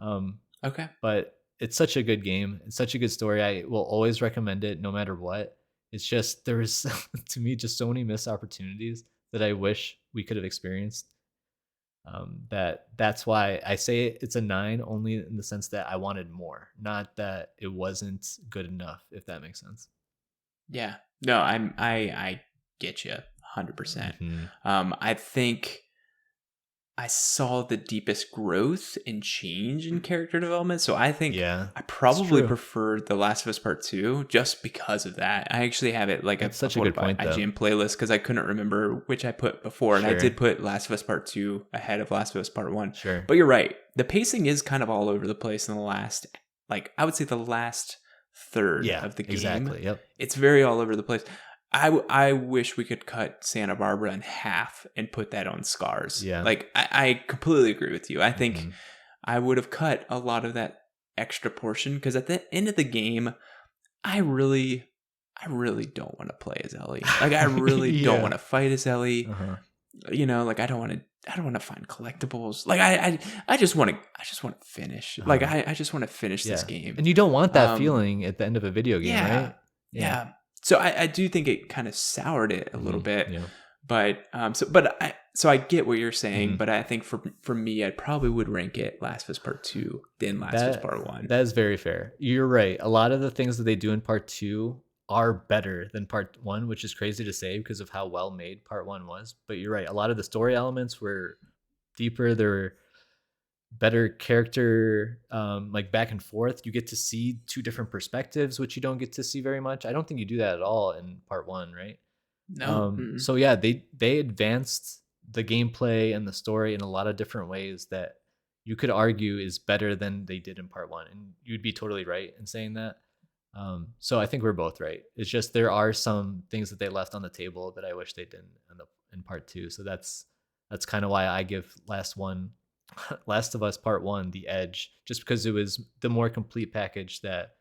Mm-hmm. Um, Okay. but it's such a good game. It's such a good story. I will always recommend it no matter what. It's just there was to me just so many missed opportunities that I wish we could have experienced. That's why I say it's a 9, only in the sense that I wanted more, not that it wasn't good enough, if that makes sense. Yeah. No, I get you 100%. Mm-hmm. I think I saw the deepest growth and change in character development. So I think Yeah, I it's probably true. prefer The Last of Us Part 2 just because of that. I actually have it like That's a such a good point, though. IGN playlist because I couldn't remember which I put before. And I Sure. did put Last of Us Part 2 ahead of Last of Us Part 1. Sure. But you're right. The pacing is kind of all over the place in the last, like, I would say the last third Yeah, of the game. exactly. Yep. It's very all over the place. I wish we could cut Santa Barbara in half and put that on Scars. Yeah. Like, I completely agree with you. I think Mhm. I would have cut a lot of that extra portion because at the end of the game, I really don't want to play as Ellie. Like, I really don't Yeah. want to fight as Ellie. Uh-huh. You know, like, I don't want to want to find collectibles. Like I just want to finish. Like I just want to finish this game. And you don't want that feeling at the end of a video game, right? Yeah. So I do think it kind of soured it a little bit. Yeah. But so I get what you're saying, but I think for me, I probably would rank it Last of Us Part 2, then Last of Us Part 1. That is very fair. You're right. A lot of the things that they do in Part 2 are better than Part 1, which is crazy to say because of how well made Part 1 was. But you're right. A lot of the story elements were deeper. They're better character, like back and forth. You get to see two different perspectives, which you don't get to see very much. I don't think you do that at all in Part 1, right? No. So yeah, they advanced the gameplay and the story in a lot of different ways that you could argue is better than they did in Part 1, and you'd be totally right in saying that. So I think we're both right. It's just there are some things that they left on the table that I wish they didn't in Part 2. So that's kind of why I give Last of Us Part 1 the edge, just because it was the more complete package that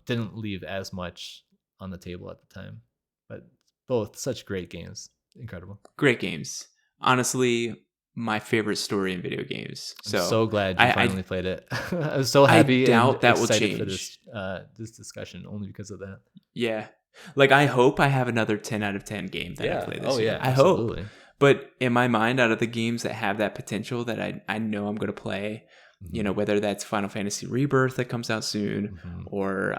didn't leave as much on the table at the time. But both such great games. Incredible. Great games. Honestly, my favorite story in video games. I'm so glad you finally played it. I was so happy. I doubt and that will excited change for this discussion only because of that. Yeah. Like I hope I have another 10 out of 10 game that I play this year. I absolutely. hope. But in my mind, out of the games that have that potential that I know I'm going to play, you know, whether that's Final Fantasy Rebirth that comes out soon or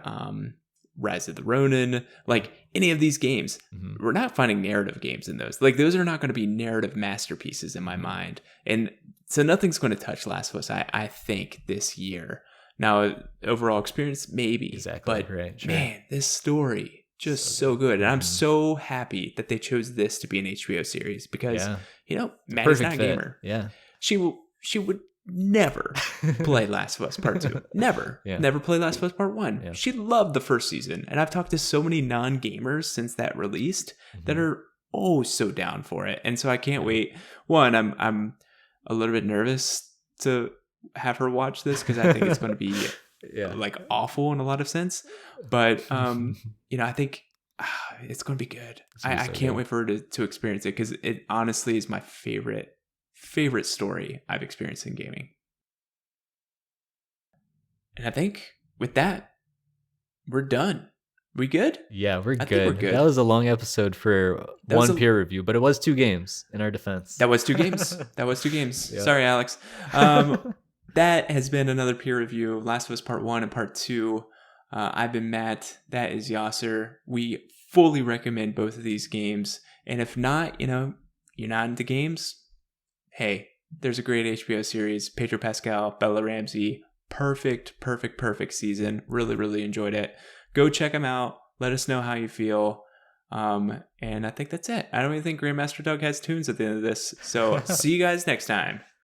Rise of the Ronin, like any of these games, we're not finding narrative games in those. Like those are not going to be narrative masterpieces in my mind. And so nothing's going to touch Last of Us, I think, this year. Now, overall experience, maybe. Exactly. But man, this story, just so good. And I'm so happy that they chose this to be an HBO series because, you know, Maddie's not a gamer. Yeah. She would never play Last of Us Part 2. Never. Never play Last of Us Part 1. Yeah. She loved the first season. And I've talked to so many non-gamers since that released that are so down for it. And so I can't wait. One, I'm a little bit nervous to have her watch this because I think it's going to be like awful in a lot of sense. But, you know, I think it's going to be good. I can't wait for her to experience it because it honestly is my favorite story I've experienced in gaming. And I think with that, we're done. We good? Yeah, we're I think we're good. That was a long episode for one peer review, but it was 2 games in our defense. That was 2 games. Yep. Sorry, Alex. That has been another peer review, Last of Us Part 1 and Part 2. I've been Matt. That is Yasser. We fully recommend both of these games. And if not, you know, you're not into games, hey, there's a great HBO series, Pedro Pascal, Bella Ramsey. Perfect season. Really, really enjoyed it. Go check them out. Let us know how you feel. And I think that's it. I don't even think Grandmaster Doug has tunes at the end of this. So see you guys next time.